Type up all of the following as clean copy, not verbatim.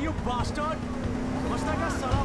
you bastard! समझता क्या साला?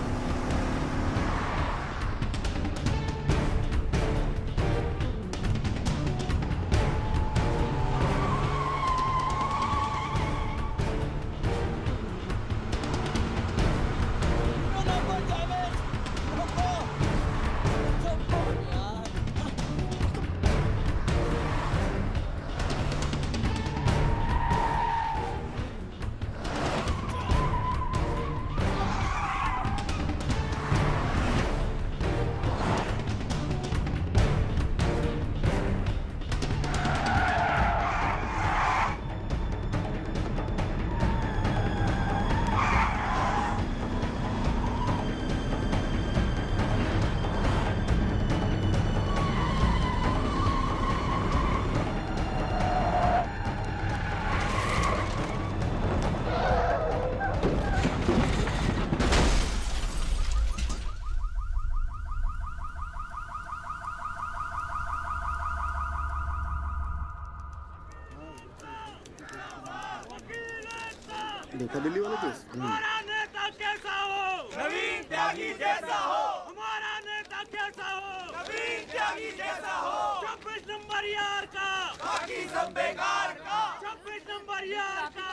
देखा दिल्ली वाला केस? हमारा नेता कैसा हो? नवीन त्यागी जैसा हो। हमारा नेता कैसा हो? नवीन त्यागी जैसा हो। 26 नंबर यार का, बाकी सब बेकार का। 26 नंबर यार का।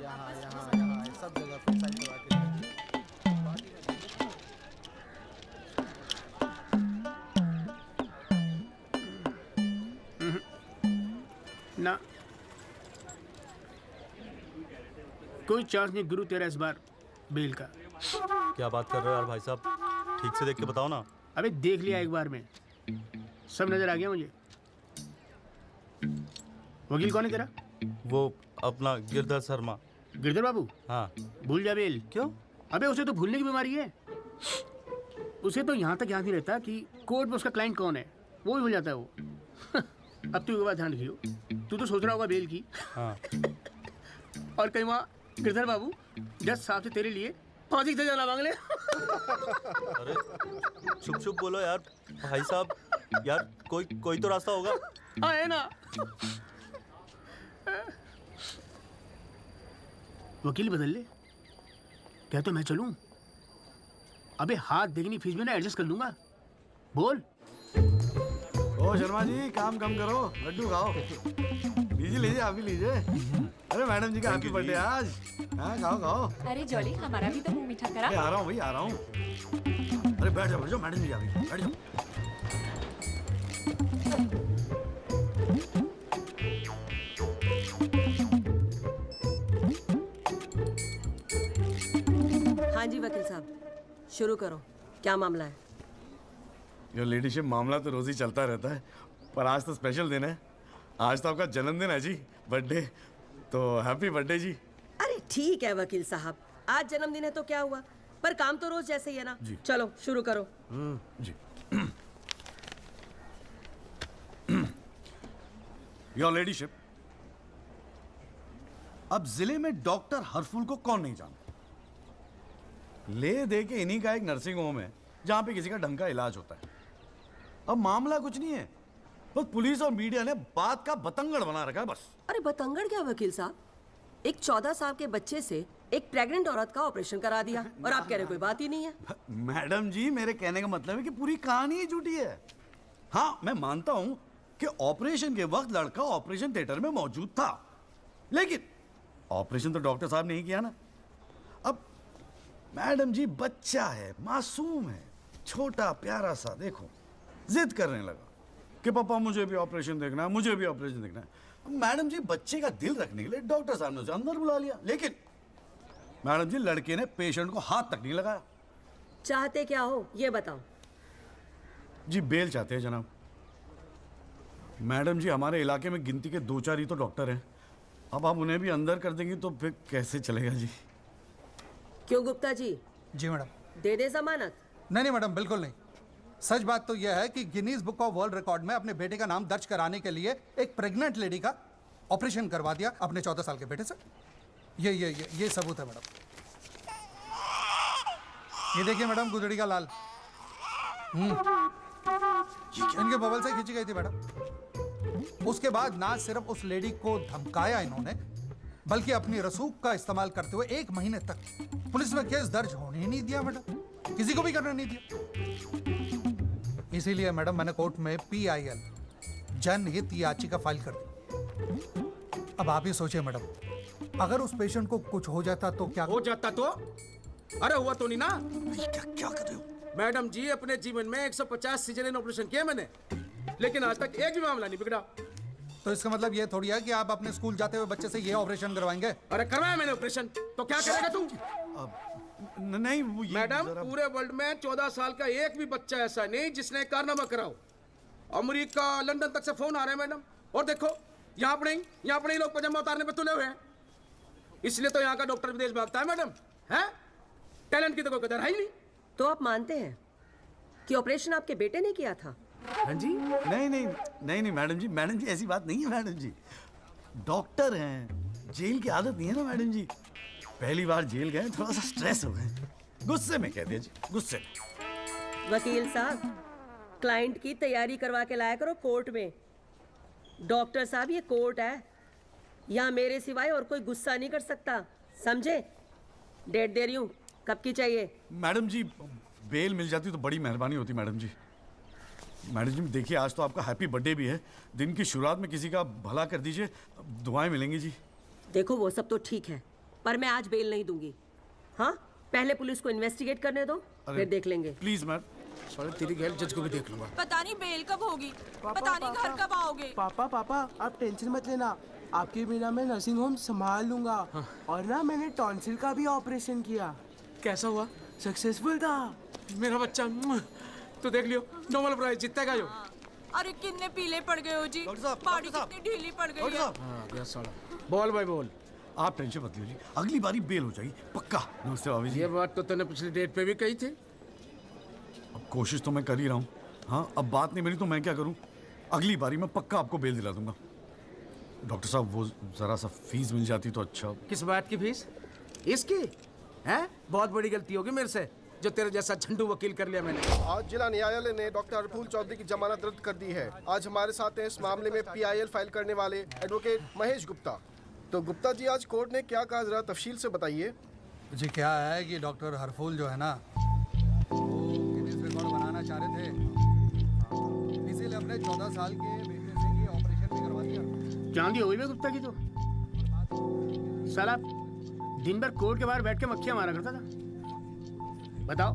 यहाँ सब जगह पे साइन करवा के ना कोई चांस नहीं गुरु तेरा इस बार बेल का। क्या बात कर रहे हो यार भाई साहब, ठीक से देख के बताओ ना। अबे देख लिया एक बार में, सब नजर आ गया मुझे। वकील कौन है तेरा? वो अपना गिरधर शर्मा। गिरधर बाबू? हाँ। भूल जा बेल। क्यों? अबे उसे तो भूलने की बीमारी है। उसे तो यहाँ तक याद नहीं रहता कि कोर्ट में उसका क्लाइंट कौन है, वो भी भूल जाता है वो। अब तू एक बात ध्यान रखियो, तू तो सोच रहा होगा बेल की। हाँ। और कहीं वहाँ गिरधर बाबू जज साहब से तेरे लिए फांसी से जाना मांग ले। अरे चुप चुप बोलो यार भाई साहब, यार कोई तो रास्ता होगा। हाँ है ना। वकील बदल ले, क्या तो मैं चलूं? अबे हाथ देखनी फीस में ना एडजस्ट कर लूंगा। बोल। ओ शर्मा जी, काम कम करो, लड्डू खाओ। लीजिए लीजिए, आप भी लीजिए। अरे मैडम जी का हैप्पी बर्थडे आज। हाँ खाओ खाओ। अरे जॉली, हमारा भी तो मुंह मीठा करा। आ रहा हूँ भाई, आ रहा हूँ। अरे बैठ जाओ मैडम जी, आ गई, बैठ जाओ। हाँ जी वकील साहब, शुरू करो, क्या मामला है? योर लेडीशिप, मामला तो रोज ही चलता रहता है, पर आज तो स्पेशल दिन है। आज तो आपका जन्मदिन है जी, बर्थडे। तो हैप्पी बर्थडे जी। अरे ठीक है वकील साहब, आज जन्मदिन है तो क्या हुआ, पर काम तो रोज जैसे ही है ना। जी। चलो शुरू करो। जी। योर लेडीशिप, अब जिले में डॉक्टर हरफुल को कौन नहीं जानता? ले दे के इन्हीं का एक नर्सिंग होम है जहां पे किसी का ढंग का इलाज होता है। अब मामला कुछ नहीं है, बस पुलिस और मीडिया ने बात का बतंगड़ बना रखा है बस। अरे बतंगड़ क्या वकील साहब, एक 14 साल के बच्चे से एक प्रेग्नेंट औरत का ऑपरेशन करा दिया और आप कह रहे कोई बात ही नहीं है। मैडम जी, मेरे कहने का मतलब है कि पूरी कहानी ही झूठी है। हाँ, मैं मानता हूं कि ऑपरेशन के वक्त लड़का ऑपरेशन थिएटर में मौजूद था, लेकिन ऑपरेशन तो डॉक्टर साहब ने ही किया ना। अब मैडम जी, बच्चा है, मासूम है, छोटा प्यारा सा, देखो जिद करने लगा कि पापा मुझे भी ऑपरेशन देखना है, मुझे भी ऑपरेशन देखना है। मैडम जी, बच्चे का दिल रखने के लिए डॉक्टर साहब ने उसे अंदर बुला लिया, लेकिन मैडम जी, लड़के ने पेशेंट को हाथ तक नहीं लगाया। चाहते क्या हो ये बताओ। जी बेल चाहते हैं जनाब। मैडम जी, हमारे इलाके में गिनती के 2-4 ही तो डॉक्टर हैं। अब आप उन्हें भी अंदर कर देंगी तो फिर कैसे चलेगा जी? क्यों गुप्ता जी? जी मैडम। दे दे जमानत? नहीं मैडम, बिल्कुल नहीं। सच बात तो यह है कि Guinness book of world record में अपने बेटे का नाम दर्ज कराने के लिए एक प्रेग्नेंट लेडी का ऑपरेशन करवा दिया अपने 14 साल के बेटे से। ये सबूत है मैडम। ये देखिए मैडम, गुदड़ी का लाल। इनके मोबाइल से खींची गई थी मैडम। उसके बाद ना सिर्फ उस लेडी को धमकाया इन्होंने, बल्कि अपनी रसूख का इस्तेमाल करते हुए 1 महीने तक पुलिस में केस दर्ज होने ही नहीं दिया मैडम, किसी को भी करने नहीं दिया। इसीलिए मैडम मैंने कोर्ट में PIL जनहित याचिका फाइल कर दी। अब आप ही सोचिए मैडम, अगर उस पेशेंट को कुछ हो जाता तो क्या हो जाता तो? अरे हुआ तो नहीं ना। क्या कर रहे हो? मैडम जी, अपने जीवन में 150 सिजेरियन ऑपरेशन किए मैंने, लेकिन आज तक एक भी मामला नहीं बिगड़ा। तो इसका मतलब ये थोड़ी है कि आप अपने स्कूल जाते हुए बच्चे से ये ऑपरेशन करवाएंगे? अरे करवाया मैंने ऑपरेशन, तो क्या करेगा तू? नहीं वो ये मैडम, जरा- पूरे वर्ल्ड में 14 साल का एक भी बच्चा ऐसा नहीं जिसने कारनामा कराओ। अमेरिका, लंदन तक से फोन आ रहे हैं मैडम, और देखो यहाँ पर ही लोग पजामा उतारने पे तुले हुए हैं। इसलिए तो यहाँ का डॉक्टर विदेश भागता है मैडम, है? टैलेंट की तो कोई कदर है ही नहीं। तो आप मानते हैं कि ऑपरेशन आपके बेटे ने किया था? हाँ जी। नहीं मैडम जी ऐसी बात नहीं है मैडम जी। डॉक्टर हैं, जेल की आदत नहीं है ना मैडम जी। पहली बार जेल गए, थोड़ा सा स्ट्रेस हो गए, गुस्से में कह दिया जी, गुस्से में। वकील साहब, क्लाइंट की तैयारी करवा के लाया करो कोर्ट में। डॉक्टर साहब, ये कोर्ट है, यहाँ मेरे सिवाय और कोई गुस्सा नहीं कर सकता, समझे? डेट दे रही हूँ, कब की चाहिए? मैडम जी बेल मिल जाती तो बड़ी मेहरबानी होती मैडम जी। मैडम जी देखिए, आज तो आपका हैप्पी बर्थडे भी है, दिन की शुरुआत में किसी का भला कर दीजिए, दुआएं मिलेंगी जी। देखो वो सब तो ठीक है, पर मैं आज बेल नहीं दूंगी। हाँ, पहले पुलिस को इन्वेस्टिगेट करने दो, फिर देख लेंगे। Please ma'am. साले तेरी गैल जज को भी देख लूंगा। पता नहीं बेल कब होगी, पता नहीं घर कब आओगे। पापा आप टेंशन मत लेना, आपके बिना मैं नर्सिंग होम संभाल लूंगा। और ना मैंने टॉन्सिल का भी ऑपरेशन किया। कैसा हुआ? सक्सेसफुल था। मेरा बच्चा तो देख लियो, नोबेल प्राइज जीतेगा जो। अरे कितने पीले पड़ गए हो जी, डॉक्टर साहब, बॉडी डॉक्टर साहब। कितनी ढीली पड़ गई डॉक्टर है। साहब, हाँ गया साला। बोल भाई बोल। आप टेंशन मत लीजिए, अगली बारी बेल हो जाएगी पक्का। नमस्ते भाभी जी। ये बात तो तूने पिछली डेट पे भी कही थी। अब कोशिश तो मैं कर ही रहा हूँ। हाँ, अब बात नहीं मिली तो मैं क्या करूँ? अगली बारी मैं पक्का आपको बेल दिला दूंगा। डॉक्टर साहब, वो जरा सा फीस मिल जाती तो अच्छा। किस बात की फीस? इसकी है? बहुत बड़ी गलती होगी मेरे से, जो तेरे जैसा झंडू वकील कर लिया मैंने। आज जिला न्यायालय ने डॉक्टर हरफूल चौधरी की जमानत रद्द कर दी है। आज हमारे साथ हैं इस मामले में PIL फाइल करने वाले एडवोकेट महेश गुप्ता। तो गुप्ता जी, आज कोर्ट ने क्या कहा, जरा तफसील से बताइए। जी क्या है कि डॉक्टर हरफूल जो है ना, वो गिनीज रिकॉर्ड बनाना चाह रहे थे, इसीलिए अपने 14 साल के बेटे से ये ऑपरेशन भी करवा दिया। चांदी हो गई ना गुप्ता की तो। साला दिन भर कोर्ट के बाहर बैठ के मक्खियां मारा करता था। बताओ,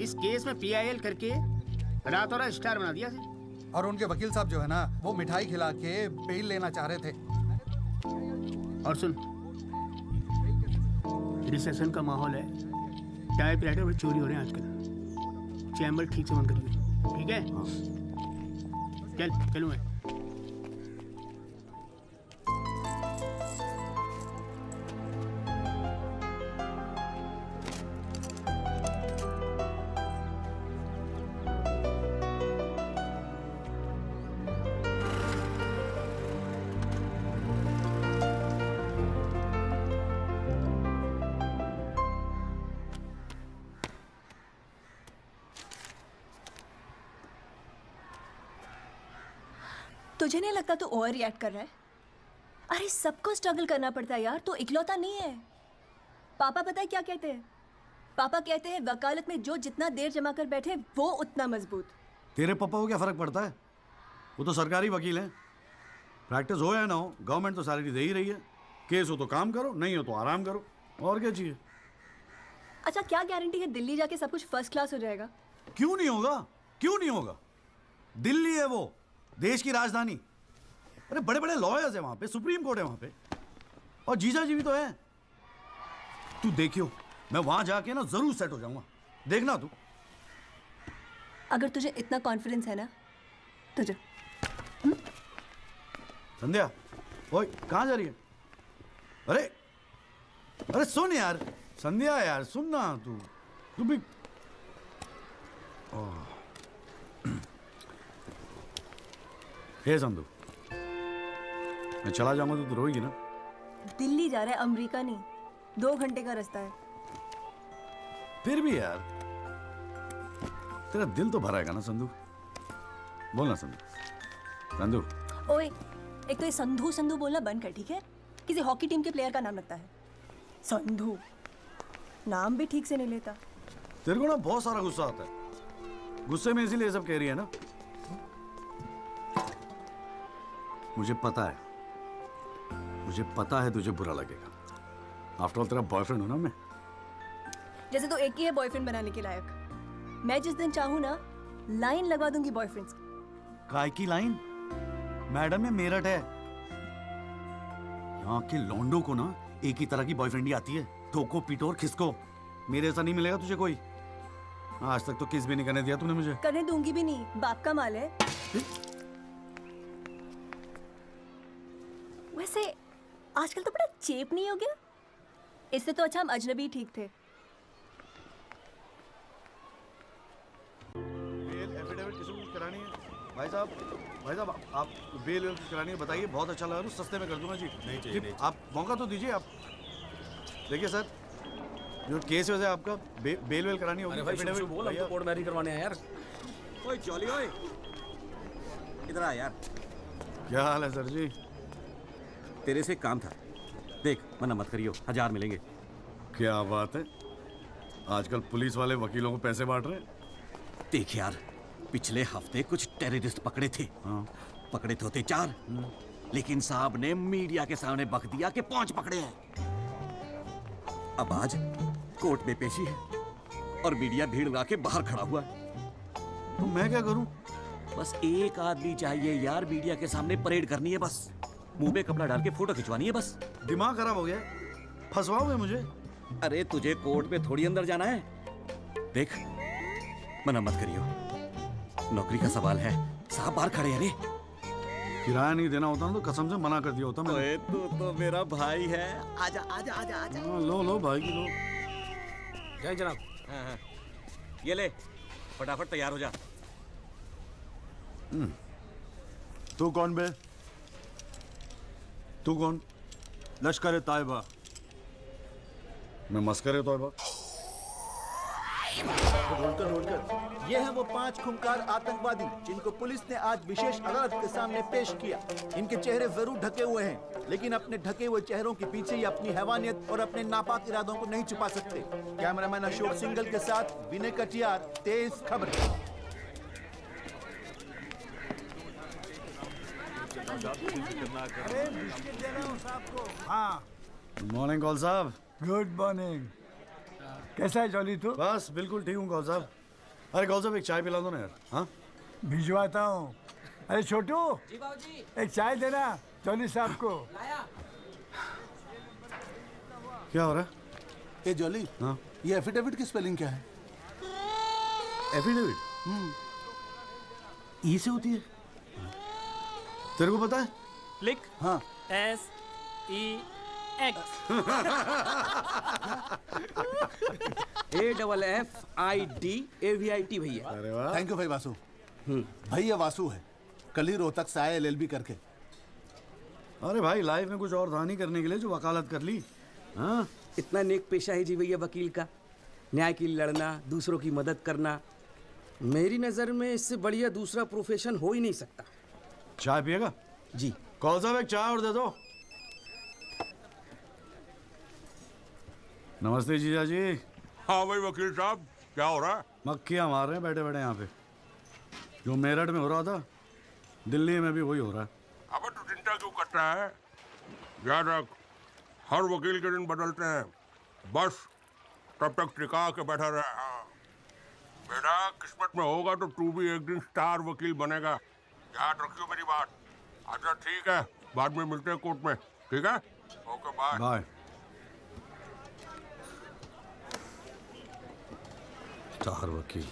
इस केस में PIL करके रातों रात स्टार बना दिया से। और उनके वकील साहब जो है ना, वो मिठाई खिला के बेल लेना चाह रहे थे। और सुन, रिसेशन का माहौल है, टाइपराइटर और चोरी हो रहे हैं आजकल। चैम्बर ठीक से बंद करिए, ठीक है? चलूँ मैं। तुझे नहीं लगता तू ओवर रिएक्ट कर रहा है? अरे सबको स्ट्रगल करना पड़ता है यार, तू इकलौता नहीं है। पापा पता है क्या कहते हैं? पापा कहते हैं वकालत में जो जितना देर जमा कर बैठे वो उतना मजबूत। तेरे पापा को क्या फर्क पड़ता है? वो तो सरकारी वकील हैं। प्रैक्टिस हो या ना हो, गवर्नमेंट तो सैलरी दे ही रही है। केस हो तो काम करो, नहीं हो तो आराम करो, और क्या चाहिए? अच्छा, क्या गारंटी है दिल्ली जाके सब कुछ फर्स्ट क्लास हो जाएगा? क्यों नहीं होगा? क्यों नहीं होगा? दिल्ली है वो, देश की राजधानी। अरे बड़े बड़े लॉयर्स हैं वहां पे, सुप्रीम कोर्ट है वहां पे, और जीजा जी भी तो है। तू देखियो, मैं वहां जाके ना जरूर सेट हो जाऊंगा, देखना तू। अगर तुझे इतना कॉन्फिडेंस है ना तो जा। संध्या, ओए कहाँ जा रही है? अरे अरे सुन यार, संध्या यार सुन ना, तू भी। हे संधू, मैं चला जाऊंगा तो तू रोएगी ना? दिल्ली जा रहा है, अमेरिका नहीं। 2 घंटे का रास्ता है। फिर भी यार, तेरा दिल तो भरा है ना संधू? बोलना संधू। संधू ओए, एक तो ये संधू संधू बोलना बंद कर, ठीक है? किसी हॉकी टीम के प्लेयर का नाम लगता है संधू। नाम भी ठीक से नहीं लेता। तेरे को ना बहुत सारा गुस्सा आता है, गुस्से में इसीलिए सब कह रही है ना। मुझे पता है तुझे बुरा लगेगा। आफ्टर ऑल तेरा बॉयफ्रेंड हूं ना मैं। जैसे तो एक ही है बॉयफ्रेंड बनाने के लायक। मैं जिस दिन चाहूँ ना लाइन लगवा दूंगी बॉयफ्रेंड्स की। काय की लाइन? मैडम में मेरठ है। यहाँ के लौंडों को ना एक ही तरह की बॉयफ्रेंड ही आती है, ठोको पीटो और खिसको। मेरे ऐसा नहीं मिलेगा तुझे कोई। आज तक तो किस भी नहीं करने दिया तूने मुझे। करने दूंगी भी नहीं, बाप का माल है। वैसे आजकल तो बड़ा चेप नहीं हो गया? इससे तो अच्छा हम अजनबी ठीक थे। बेल एफिडेविट किसको करानी है? भाई साहब आप बेल करानी है, बताइए। बहुत अच्छा लगा, सस्ते में कर दूंगा जी। नहीं चाहिए, नहीं आप मौका तो दीजिए। आप देखिए सर, जो केस वैसे आपका बेल वेल करानी होगी। अरे भाई शुभ बोल, हमको कोर्ट मैरिज करवाने हैं यार। ओए जॉली ओए, इधर आ यार। क्या हाल है सर जी? तेरे से काम था, देख मना मत करियो, 1000 मिलेंगे। क्या बात है, आजकल पुलिस वाले वकीलों को पैसे बांट रहे हैं। देख यार, पिछले हफ्ते कुछ टेररिस्ट पकड़े थे। हाँ। पकड़े तो थे 4, लेकिन साहब ने मीडिया के सामने बक दिया कि 5 पकड़े हैं। अब आज कोर्ट में पेशी है और मीडिया भीड़ लगा के बाहर खड़ा हुआ है। तो मैं क्या करूं? बस एक आदमी चाहिए यार, मीडिया के सामने परेड करनी है बस। मुंह में कपड़ा डाल के फोटो खिंचवानी है बस। दिमाग खराब हो गया, फंसवाओगे मुझे? अरे तुझे कोर्ट में थोड़ी अंदर जाना है। देख मना मत करियो, नौकरी का सवाल है। साहब बाहर खड़े हैं रे। किराया नहीं देना होता ना तो कसम से मना कर दिया होता मैं। ओए तू तो मेरा भाई है। आजा आजा आजा आजा। लो भाई की लो। जय जनाब। हाँ। ये ले, फटाफट तैयार हो जा। तू कौन बे? तू कौन? लश्कर तायबा। मैं मस्कर तोयबा। ये हैं वो 5 खूंखार आतंकवादी जिनको पुलिस ने आज विशेष अदालत के सामने पेश किया। इनके चेहरे जरूर ढके हुए हैं, लेकिन अपने ढके हुए चेहरों के पीछे ये अपनी हैवानियत और अपने नापाक इरादों को नहीं छुपा सकते। कैमरामैन अशोक सिंगल के साथ विनय कटियार, तेज खबर। हाँ, गुड मॉर्निंग कौल साहब। Good morning. कैसा है जॉली तू? बस बिल्कुल ठीक हूँ कौल साहब। अरे कौल साहब एक चाय पिला दो ना यार। हाँ भिजवाता हूँ। अरे छोटू, एक चाय देना जॉली साहब को। क्या हो रहा है? ए जॉली, हाँ ये एफिडेविट की स्पेलिंग क्या है? एफिडेविट ई से होती है, तेरे को पता है? लिख। हाँ। SEX। AFFIDAVIT भैया। अरे वाह, थैंक यू भाई वासु। भाई ये वासु है, कल ही रोहतक से आया LLB करके। अरे भाई लाइफ में कुछ और था नहीं करने के लिए जो वकालत कर ली। हाँ इतना नेक पेशा है जी भैया वकील का, न्याय के लिए लड़ना, दूसरों की मदद करना। मेरी नज़र में इससे बढ़िया दूसरा प्रोफेशन हो ही नहीं सकता। चाय पिएगा? जी। कौन साहब एक चाय और दे दो। नमस्ते जीजा जी। हाँ भाई वकील साहब, क्या हो रहा है? मक्खियाँ मार रहे हैं बैठे बैठे यहाँ पे। जो मेरठ में हो रहा था दिल्ली में भी वही हो रहा है। अबे तू चिंता क्यों करता है? याद रख, हर वकील के दिन बदलते हैं, बस तब तक टिका के बैठा रहे। हाँ बेटा, किस्मत में होगा तो तू भी एक दिन स्टार वकील बनेगा, याद रखियो मेरी बात। अच्छा ठीक है, बाद में मिलते हैं कोर्ट में, ठीक है? Okay bye. बाय। स्टार वकील।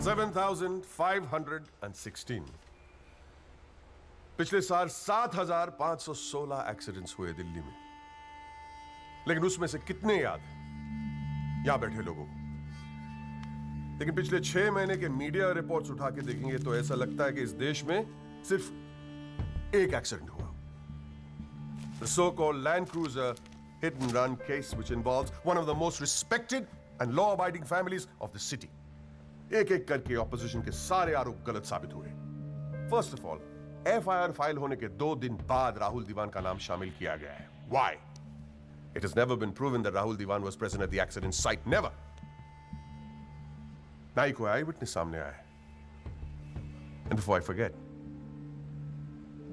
7,516 पिछले साल 7,516 एक्सीडेंट्स हुए दिल्ली में, लेकिन उसमें से कितने याद हैं यहां बैठे लोगों को? लेकिन पिछले 6 महीने के मीडिया रिपोर्ट्स उठा के देखेंगे तो ऐसा लगता है कि इस देश में सिर्फ एक एक्सीडेंट हुआ, the so-called Land Cruiser hit and run case, which involves one of the most respected and law-abiding families of the city. एक-एक करके ऑपोजिशन के सारे आरोप गलत साबित हुए। First of all, FIR file होने के 2 दिन बाद राहुल दीवान का नाम शामिल किया गया है। Why? It has never been proven that Rahul Diwan was present at the accident site. Never. ना ही कोई आई विटनेस सामने आया है। And before I forget,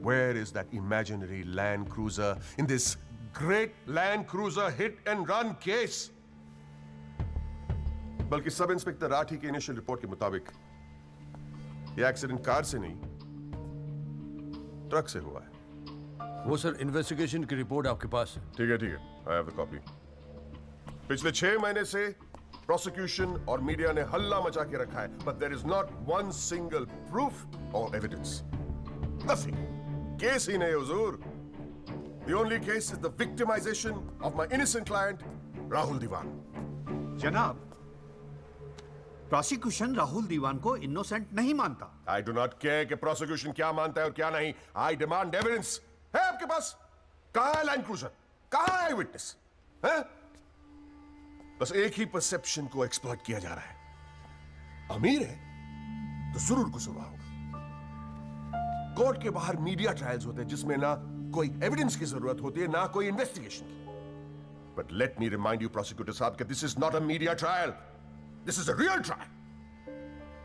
where is that imaginary Land Cruiser in this great Land Cruiser hit and run case? बल्कि sub inspector Rathi की initial report के मुताबिक यह एक्सीडेंट कार से नहीं, ट्रक से हुआ है। वो सर इन्वेस्टिगेशन की रिपोर्ट आपके पास है? ठीक है, आई हैव द कॉपी। पिछले 6 महीने से प्रोसिक्यूशन और मीडिया ने हल्ला मचा के रखा है, but there is not one single proof और एविडेंस। नथिंग। केस ही नहीं हुजूर। The only case is the victimisation of my innocent client Rahul Diwan. जनाब, प्रोसिक्यूशन राहुल दीवान को इनोसेंट नहीं मानता। आई डू नॉट केयर कि प्रोसिक्यूशन क्या मानता है और क्या नहीं। I demand evidence. है आपके पास? कहां है लैंड क्रूजर? कहां है विटनेस? है? बस एक ही परसेप्शन को एक्सप्लॉइट किया जा रहा है। अमीर है तो जरूर कुछ हुआ होगा। कोर्ट के बाहर मीडिया ट्रायल्स होते हैं जिसमें ना कोई एविडेंस की जरूरत होती है ना कोई इन्वेस्टिगेशन की। But let me remind you prosecutor साहब कि this is not a media trial, this is a real trial.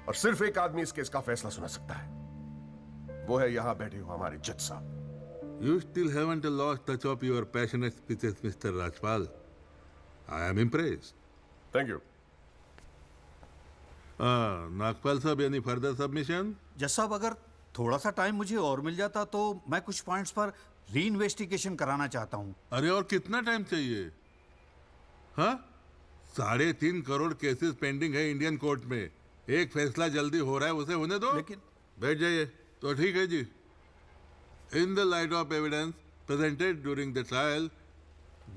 और सिर्फ एक आदमी इस केस का फैसला सुना सकता है, वो है यहां बैठे हुए हमारे जज साहब। You still haven't lost touch of your passionate speeches, Mr. Rajpal. I am impressed. Thank you. Nagpal साहब, any further submission? जज साहब, अगर थोड़ा सा टाइम मुझे और मिल जाता तो मैं कुछ पॉइंट्स पर री इन्वेस्टिगेशन कराना चाहता हूँ। अरे और कितना टाइम चाहिए? हाँ, 3.5 करोड़ केसेस पेंडिंग है इंडियन कोर्ट में। एक फैसला जल्दी हो रहा है, उसे होने दो। लेकिन बैठ जाइए। तो ठीक है जी। In the light of evidence presented during the trial,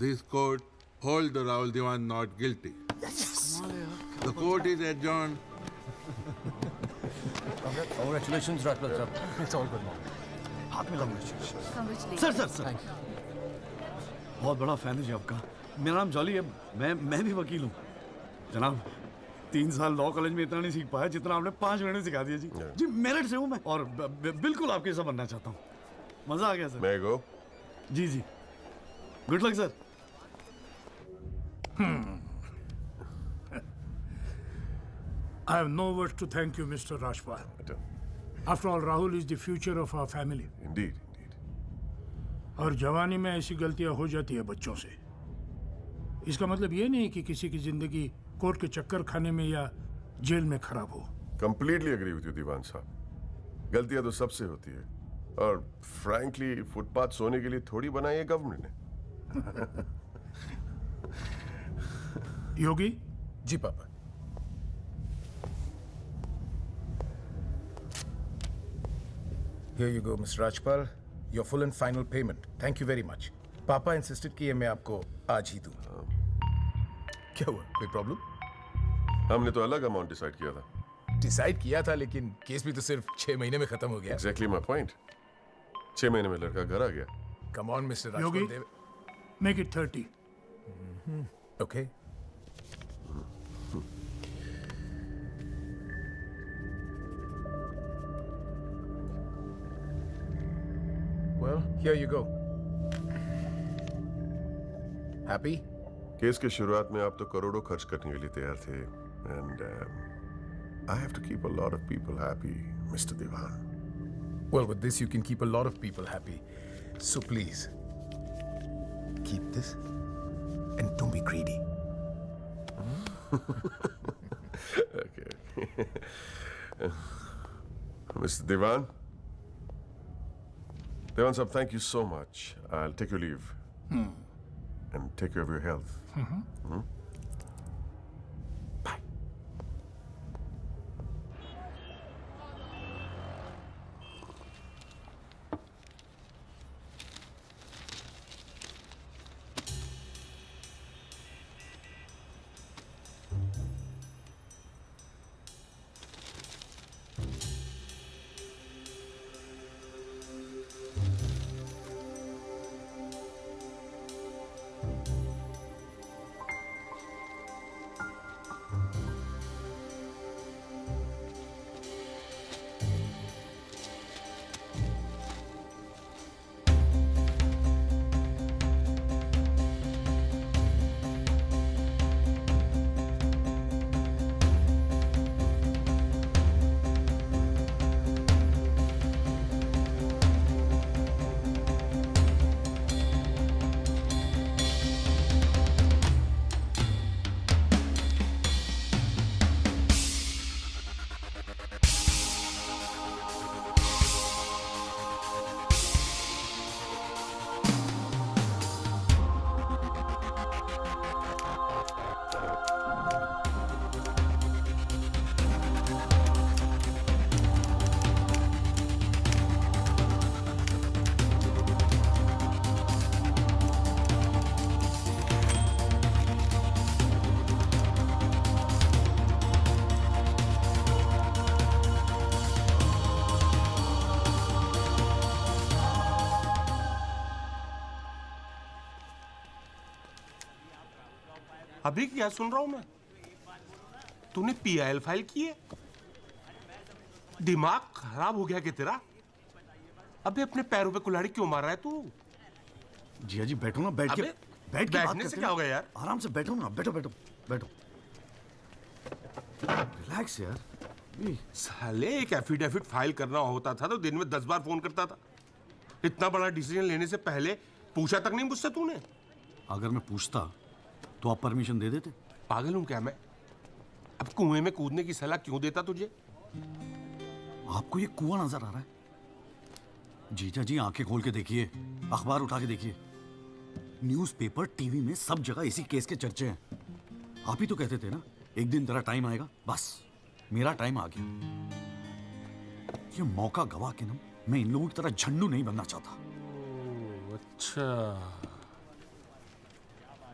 this court holds the Rahul Diwan not guilty. Yes. The court is adjourned. Congratulations, Rajpal sir. It's all good now. हाथ मिला मुझे। सर बहुत बड़ा फैन है जी आपका। मेरा नाम jolly है, मैं भी वकील हूँ। जनाब, 3 साल लॉ कॉलेज में इतना नहीं सीख पाया जितना आपने 5 मिनट में सिखा दिया जी। जी मेरिट से हूँ मैं और बिल्कुल आपके जैसा बनना चाहता हूँ। मजा आ गया सर। मैं गो। जी good luck sir. I have no words to thank you, Mr. Rajpal. After all, Rahul is the future of our family. Indeed. और जवानी में ऐसी गलतियां हो जाती है बच्चों से। इसका मतलब ये नहीं कि किसी की जिंदगी कोर्ट के चक्कर खाने में या जेल में खराब हो। Completely agree with you, दीवान साहब। गलतियां तो सबसे होती है और फ्रैंकली फुटपाथ सोने के लिए थोड़ी बनाई है गवर्नमेंट ने। योगी जी पापा। Here you go, Mr. Rajpal. Your full and final payment. Thank you very much. पापा इंसिस्टेड कि मैं आपको आज ही दूं। क्या हुआ? कोई प्रॉब्लम? हमने तो अलग अमाउंट डिसाइड किया था। डिसाइड किया था, लेकिन केस भी तो सिर्फ 6 महीने में खत्म हो गया। Exactly my point. 6 महीने में लड़का घर आ गया। Come on, Mr. Rajpal. Yogi, make it 30. Okay. Well, here you go. Happy? Case के शुरुआत में आप तो करोड़ों खर्च करने के लिए तैयार थे, and I have to keep a lot of people happy, Mr. Diwan. Well, with this you can keep a lot of people happy. So please, keep this and don't be greedy. Okay. Mr. Diwan? Diwan sahab, thank you so much. I'll take your leave. And take care of your health. अभी क्या सुन रहा हूं मैं? तूने PIL file की है? दिमाग खराब हो गया क्या तेरा? अबे अपने पैरों पे कुल्हाड़ी क्यों मार रहा है तू? जिया जी बैठो ना, बैठ के बैठने से क्या हो गया यार? आराम से बैठो ना, बैठो बैठो बैठो, रिलैक्स यार। साले एक एफिडेविट फाइल करना होता था तो दिन में 10 बार फोन करता था। इतना बड़ा डिसीजन लेने से पहले पूछा तक नहीं मुझसे तूने? अगर मैं पूछता तो आप परमिशन दे देते? पागल हूं क्या मैं? अब कुएं में कूदने की सलाह क्यों देता तुझे? आपको ये कुआं नजर आ रहा है? जीजा जी आंखें खोल के देखिए, अखबार उठा के देखिए, न्यूज़पेपर, टीवी में सब जगह इसी केस के चर्चे हैं। आप ही तो कहते थे ना एक दिन तेरा टाइम आएगा। बस मेरा टाइम आ गया। ये मौका गवा के ना मैं इन लोगों की तरह झंडू नहीं बनना चाहता। अच्छा,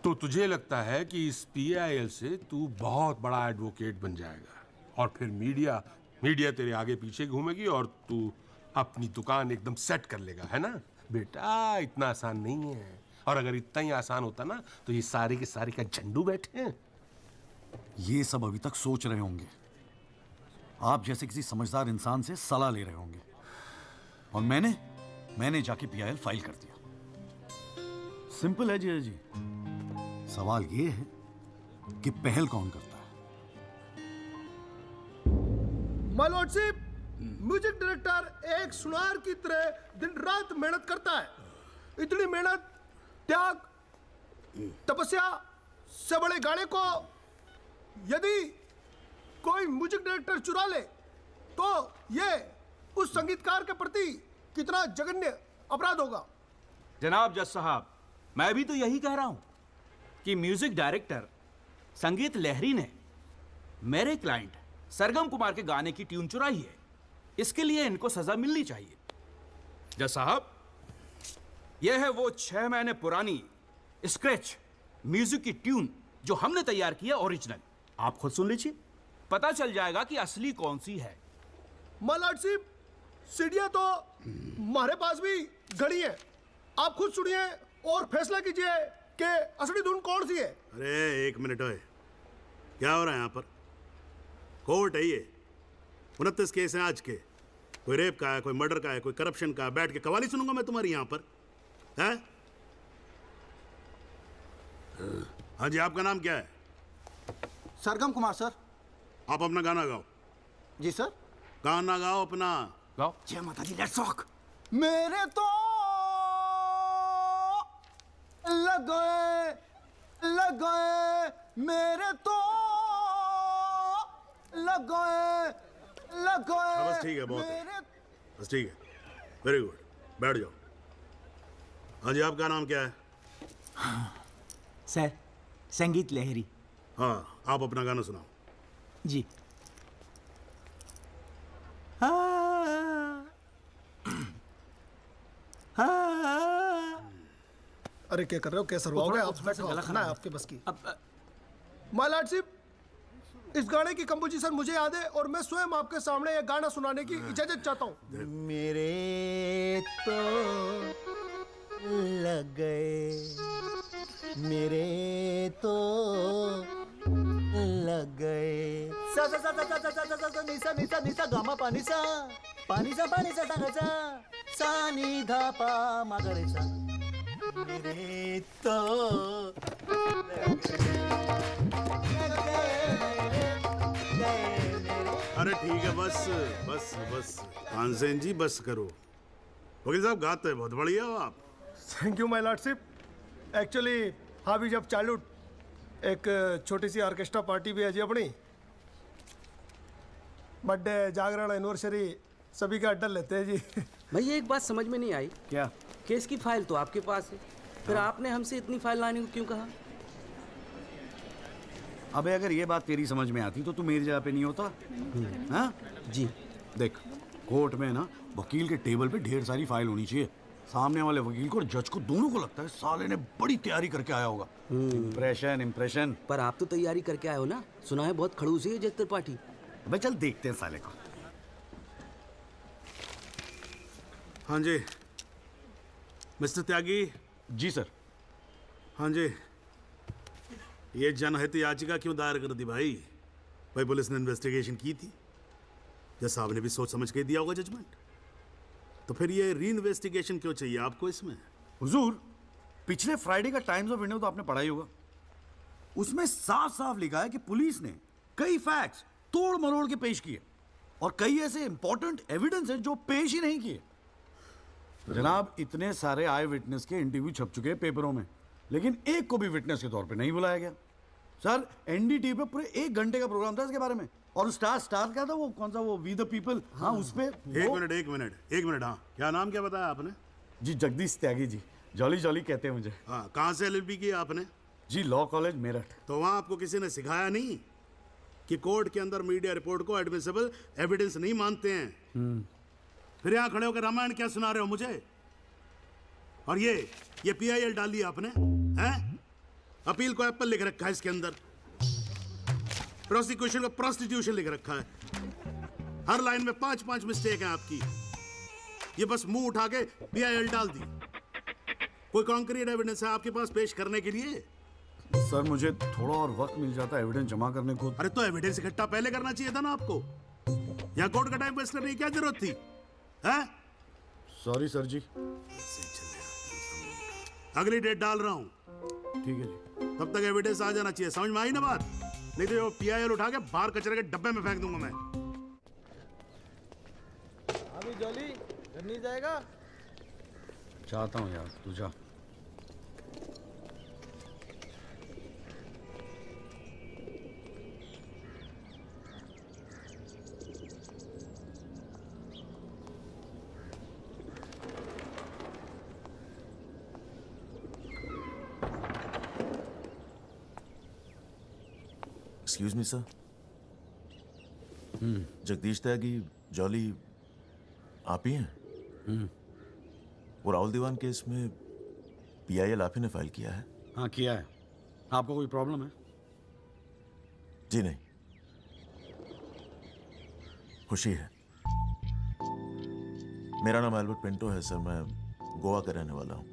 तो तुझे लगता है कि इस पीआईएल से तू बहुत बड़ा एडवोकेट बन जाएगा और फिर मीडिया तेरे आगे पीछे घूमेगी और तू अपनी दुकान एकदम सेट कर लेगा, है ना? बेटा इतना आसान नहीं है, और अगर इतना ही आसान होता ना तो ये सारे के सारे का झंडू बैठे हैं। ये सब अभी तक सोच रहे होंगे, आप जैसे किसी समझदार इंसान से सलाह ले रहे होंगे, और मैंने जाके पीआईएल फाइल कर दिया। सिंपल है जी जी। सवाल ये है कि पहल कौन करता है? माय लॉर्डशिप, म्यूजिक डायरेक्टर एक सुनार की तरह दिन रात मेहनत करता है। इतनी मेहनत, त्याग, तपस्या से बड़े गाने को यदि कोई म्यूजिक डायरेक्टर चुरा ले तो ये उस संगीतकार के प्रति कितना जघन्य अपराध होगा। जनाब जज साहब, मैं भी तो यही कह रहा हूं कि म्यूजिक डायरेक्टर संगीत लहरी ने मेरे क्लाइंट सरगम कुमार के गाने की ट्यून चुराई है। इसके लिए इनको सजा मिलनी चाहिए। जज साहब, यह है वो 6 महीने पुरानी स्क्रैच म्यूजिक की ट्यून जो हमने तैयार की है, ओरिजिनल। आप खुद सुन लीजिए, पता चल जाएगा कि असली कौन सी है। माय लॉर्डशिप, सीढ़ियां तो हमारे पास भी घड़ी है। आप खुद सुनिए और फैसला कीजिए कि असली धुन कौन सी है। अरे एक मिनट ओए, क्या हो रहा है यहाँ पर? कोर्ट है ये, 29 केस हैं आज के। कोई रेप का है, कोई मर्डर का है, कोई करप्शन का है। बैठ के कवाली सुनूंगा मैं तुम्हारी यहाँ पर, है? हाँ जी, आपका नाम क्या है? सरगम कुमार सर। आप अपना गाना गाओ। जी सर। गाना गाओ अपना। गाओ। जय माता दी, लेट्स रॉक। मेरे तो लग गए मेरे तो लग गए बस ठीक है, बहुत है। बस ठीक है, वेरी गुड, बैठ जाओ। हाँ जी, आपका नाम क्या है? सर, संगीत लहरी। हाँ, आप अपना गाना सुनाओ। जी। अरे क्या कर रहे हो, कैसे रुआओगे आप? खाना है आपके बस की। माय लॉर्डशिप, इस गाने की कंपोजिशन मुझे याद है और मैं स्वयं आपके सामने यह गाना सुनाने की इजाजत चाहता हूँ। मेरे तो लग गए, मेरे तो लग गए। सा सा सा सा सा सा सा सा सा निसा निसा निसा गामा पानी सा सा सा नी धा पा मगरे सा। मेरे तो अरे ठीक है, बस बस बस तानसेन जी, बस करो। वकील साहब, गाते हैं बहुत बढ़िया हो आप। Thank you my lordship. Actually हाँ भी जब चालू एक छोटी सी ऑर्केस्ट्रा पार्टी भी है जी अपनी। बर्थडे, जागरण, एनिवर्सरी सभी का अड्डा लेते हैं जी। भैया एक बात समझ में नहीं आई। क्या? केस की फाइल तो आपके पास है, फिर आपने हमसे इतनी फाइल लाने को क्यों कहा? अबे अगर ये बात तेरी समझ में आती तो तू मेरी जगह पे नहीं होता। हाँ जी। देख, कोर्ट में ना वकील के टेबल पे ढेर सारी फाइल होनी चाहिए। सामने वाले वकील को और जज को दोनों को लगता है साले ने बड़ी तैयारी करके आया होगा। इम्प्रेशन। पर आप तो तैयारी करके आए हो ना, सुना है बहुत खड़ूस है जज त्रिपाठी। भाई चल देखते हैं साले को। हाँ जी मिस्टर त्यागी। जी सर। हाँ जी, ये जनहित याचिका क्यों दायर कर दी भाई? भाई पुलिस ने इन्वेस्टिगेशन की थी, जज साहब ने भी सोच समझ के दिया होगा जजमेंट, तो फिर ये री इन्वेस्टिगेशन क्यों चाहिए आपको इसमें? हुजूर, पिछले फ्राइडे का टाइम्स ऑफ इंडिया तो आपने पढ़ा ही होगा। उसमें साफ साफ लिखा है कि पुलिस ने कई फैक्ट्स तोड़ मरोड़ के पेश किए और कई ऐसे इंपॉर्टेंट एविडेंस हैं जो पेश ही नहीं किए। जनाब, इतने सारे आई विटनेस के इंटरव्यू छप चुके हैं पेपरों में, लेकिन एक को भी विटनेस के तौर पे नहीं बुलाया गया। सर, एनडीटीवी पे पूरे 1 घंटे का प्रोग्राम था इसके बारे में, और स्टार क्या था वो, कौन सा वो, वी द पीपल, हाँ उस पे। एक मिनट, हाँ क्या नाम क्या बताया आपने? जी जगदीश त्यागी जी, जॉली जॉली कहते हैं मुझे। हाँ, कहाँ से एलएलबी की आपने? जी लॉ कॉलेज मेरठ। तो वहाँ आपको किसी ने सिखाया नहीं कि कोर्ट के अंदर मीडिया रिपोर्ट को एडमिसिबल एविडेंस नहीं मानते हैं? फिर यहाँ खड़े होकर रामायण क्या सुना रहे हो मुझे? और ये PIL डाल दिया आपने, हैं? अपील को एप्पल लिख रखा है इसके अंदर, प्रोसिक्यूशन को प्रोस्टिट्यूशन लिख रखा है। हर लाइन में 5 मिस्टेक है आपकी। ये बस मुंह उठा के PIL डाल दी। कोई कॉन्क्रीट एविडेंस है आपके पास पेश करने के लिए? सर, मुझे थोड़ा और वक्त मिल जाता एविडेंस जमा करने को। अरे तो एविडेंस इकट्ठा पहले करना चाहिए था ना आपको। यहाँ कोर्ट का टाइम वेस्ट करने की क्या जरूरत थी, हैं? सॉरी सर जी। अगली डेट डाल रहा हूँ, ठीक है जी। तब तक एविडेंस आ जाना चाहिए, समझ में आई ना बात? नहीं तो वो PIL उठा के बाहर कचरे के डब्बे में फेंक दूंगा मैं। अभी जॉली घर नहीं जाएगा? चाहता हूँ यार, तू जा। Excuse me sir. Jagdish Tyagi, Jolly आप ही हैं? वो राहुल दीवान केस में PIL आप ही ने फाइल किया है? हाँ किया है। आपको कोई प्रॉब्लम है? जी नहीं, खुशी है। मेरा नाम एल्बर्ट पिंटो है सर, मैं गोवा का रहने वाला हूँ।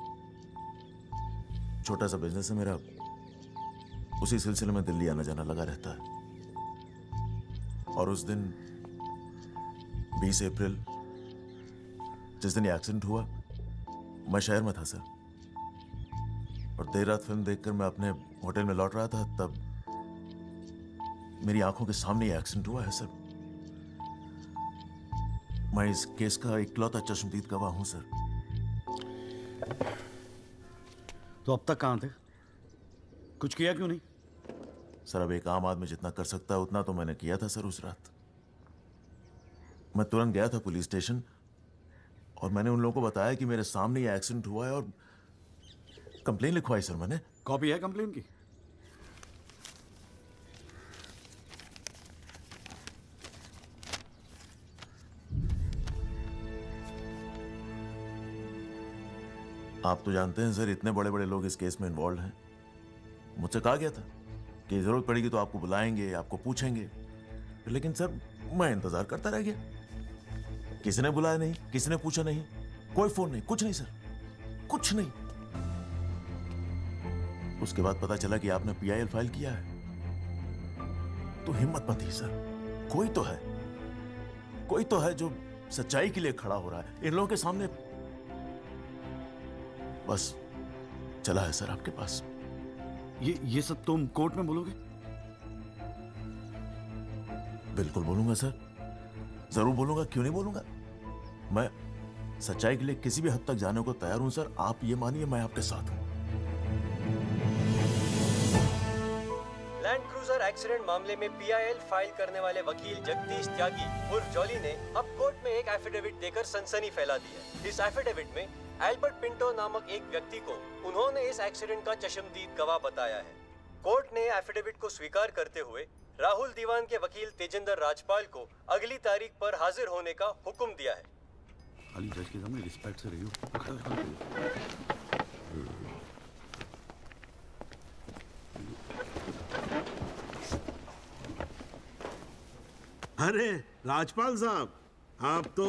छोटा सा बिजनेस है मेरा, उसी सिलसिले में दिल्ली आना जाना लगा रहता है। और उस दिन 20 अप्रैल जिस दिन ये एक्सीडेंट हुआ, मैं शहर में था सर, और देर रात फिल्म देखकर मैं अपने होटल में लौट रहा था, तब मेरी आंखों के सामने ये एक्सीडेंट हुआ है सर। मैं इस केस का इकलौता चश्मदीद गवाह हूं सर। तो अब तक कहां थे? कुछ किया क्यों नहीं? सर, अब एक आम आदमी जितना कर सकता है उतना तो मैंने किया था सर। उस रात मैं तुरंत गया था पुलिस स्टेशन और मैंने उन लोगों को बताया कि मेरे सामने ये एक्सीडेंट हुआ है और कंप्लेन लिखवाई सर मैंने। कॉपी है कंप्लेन की? आप तो जानते हैं सर, इतने बड़े बड़े लोग इस केस में इन्वॉल्व हैं। मुझसे कहा गया था कि जरूरत पड़ेगी तो आपको बुलाएंगे, आपको पूछेंगे, लेकिन सर मैं इंतजार करता रह गया। किसी ने बुलाया नहीं, किसी ने पूछा नहीं, कोई फोन नहीं, कुछ नहीं सर, कुछ नहीं। उसके बाद पता चला कि आपने PIL फाइल किया है, तो हिम्मत मत ही सर। कोई तो है जो सच्चाई के लिए खड़ा हो रहा है इन लोगों के सामने। बस चला है सर आपके पास। ये सब तुम कोर्ट में बोलोगे? बिल्कुल बोलूंगा सर, जरूर बोलूंगा, क्यों नहीं बोलूंगा। मैं सच्चाई के लिए किसी भी हद तक जाने को तैयार हूं सर। आप ये मानिए मैं आपके साथ हूं। लैंड क्रूजर एक्सीडेंट मामले में PIL फाइल करने वाले वकील जगदीश त्यागी उर्फ जॉली ने अब कोर्ट में एक एफिडेविट देकर सनसनी फैला दी है। इस एफिडेविट में एल्बर्ट पिंटो नामक एक व्यक्ति को उन्होंने इस एक्सीडेंट का चश्मदीद गवाह बताया है। कोर्ट ने एफिडेविट को स्वीकार करते हुए राहुल दीवान के वकील तेजिंदर राजपाल को अगली तारीख पर हाजिर होने का हुक्म दिया है। खाली जज के सामने रिस्पेक्ट से रहियो। अरे राजपाल साहब, आप तो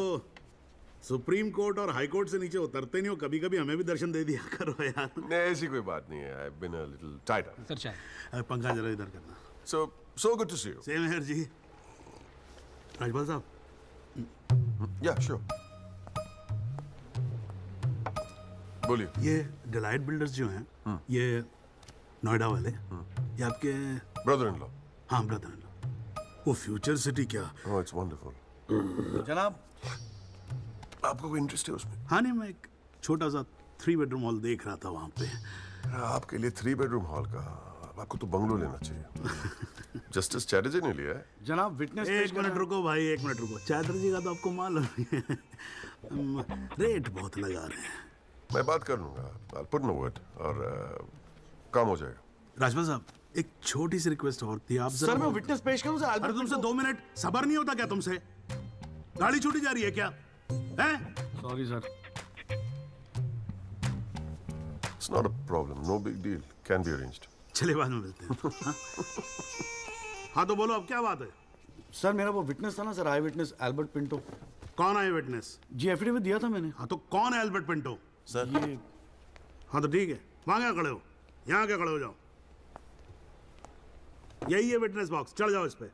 सुप्रीम कोर्ट और हाई कोर्ट से नीचे उतरते नहीं हो, कभी कभी हमें भी दर्शन दे दिया करो यार। नहीं, ऐसी कोई बात नहीं है। I've been a little tied up. Sir चाहे पंखा जरा इधर करना। So good to see you. Same here जी। राजपाल साहब। Yeah, sure. बोलिए। ये डिलाइट बिल्डर्स जो हैं, ये नोएडा वाले, ये आपके ब्रदर इन लॉ। हाँ, ब्रदर इन लॉ। वो फ्यूचर सिटी क्या? Oh, it's wonderful. जनाब, आपको कोई इंटरेस्ट है उसमें? हाँ नहीं, मैं एक छोटा सा 3 बेडरूम हॉल देख रहा था वहाँ पे। आपके लिए 3 बेडरूम हॉल का, आपको तो बंगलो लेना चाहिए। जस्टिस चैटर्जी ने लिया है। जनाब विटनेस। एक मिनट रुको भाई, एक मिनट रुको। चैटर्जी का तो आपको मालूम है, रेट बहुत लगा रहे हैं। मैं बात कर लूंगा। I'll put in a word और काम हो जाएगा। राजपाल साहब, एक छोटी सी रिक्वेस्ट और थी। आप सर मैं विटनेस पेश करूं सर? अरे तुमसे 2 मिनट सबर नहीं होता क्या तुमसे? गाड़ी छूटी जा रही है क्या? हैं? Sorry sir. It's not a problem. No big deal. Can be arranged. चलिए बाद में मिलते हैं। हाँ? हाँ तो बोलो, अब क्या बात है? सर मेरा वो विटनेस था ना सर, आई विटनेस एल्बर्ट पिंटो। कौन है विटनेस? जी एफिडेविट दिया था मैंने। हाँ तो कौन है एल्बर्ट पिंटो? सर ये। हाँ तो ठीक है, वहां क्या खड़े हो? यहाँ क्या खड़े हो जाओ। यही है विटनेस बॉक्स, चढ़ जाओ इस पे।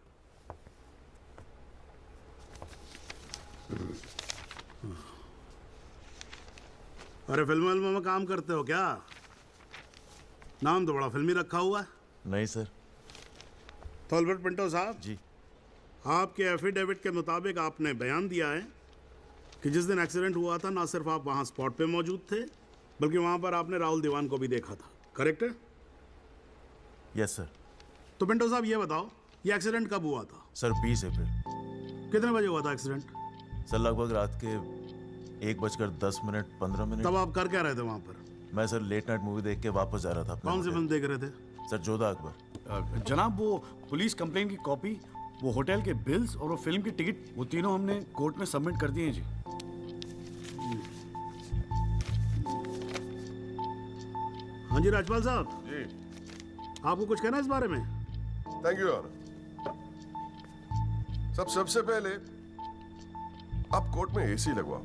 अरे फिल्म में काम करते हो क्या? नाम तो बड़ा फिल्मी रखा हुआ है। नहीं सर। तो एल्बर्ट पिंटो साहब जी, आपके एफिडेविट के मुताबिक आपने बयान दिया है कि जिस दिन एक्सीडेंट हुआ था ना सिर्फ आप वहां स्पॉट पे मौजूद थे, बल्कि वहां पर आपने राहुल दीवान को भी देखा था, करेक्ट है? Yes sir. तो पिंटो साहब ये बताओ, ये एक्सीडेंट कब हुआ था? सर 20 अप्रैल। कितने बजे हुआ था एक्सीडेंट? सर लगभग रात के 1:10 तब आप कर क्या रहे थे वहां पर? मैं सर लेट नाइट मूवी देख के वापस जा रहा था। कौन सी फिल्म देख रहे थे? सर जोधा अकबर। जनाब वो पुलिस कंप्लेन की कॉपी, वो होटल के बिल्स और वो फिल्म की टिकट, वो तीनों हमने कोर्ट में सबमिट कर दिए हैं जी। हाँ जी राजपाल साहब जी, आपको कुछ कहना है इस बारे में? Thank you honour. सबसे पहले आप कोर्ट में एसी लगवाओ।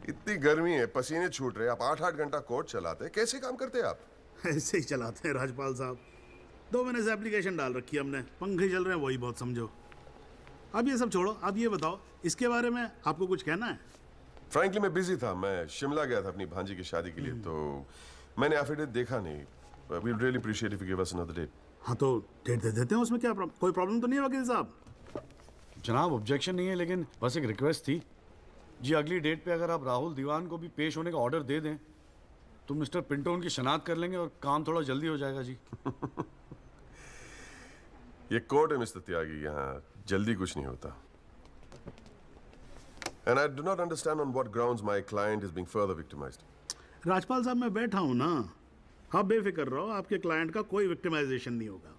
इतनी गर्मी है, पसीने छूट रहे, आप 8-8 घंटा कोर्ट चलाते हैं, कैसे काम करते हैं आप? ऐसे ही चलाते हैं राजपाल साहब। 2 महीने से एप्लीकेशन डाल रखी है हमने, पंखे चल रहे हैं, वही बहुत समझो। अब ये सब छोड़ो, अब ये बताओ इसके बारे में आपको कुछ कहना है? फ्रैंकली मैं बिजी था, मैं शिमला गया था अपनी भांजी की शादी के लिए, तो मैंने एफिडेविट देखा नहीं। We really appreciate if you give us another date. हाँ तो डेट दे देते हैं, उसमें क्या कोई प्रॉब्लम तो नहीं है वकील साहब? जनाब ऑब्जेक्शन नहीं है, लेकिन बस एक रिक्वेस्ट थी जी, अगली डेट पे अगर आप राहुल दीवान को भी पेश होने का ऑर्डर दे दें तो मिस्टर पिंटो उनकी शनाख्त कर लेंगे और काम थोड़ा जल्दी हो जाएगा जी। ये कोर्ट है मिस्टर त्यागी, यहाँ जल्दी कुछ नहीं होता। And I do not understand on what grounds my client is being further victimized. Rajpal साहब मैं बैठा हूँ ना, आप बेफिक्र रहो, आपके क्लाइंट का कोई विक्टिमाइजेशन नहीं होगा।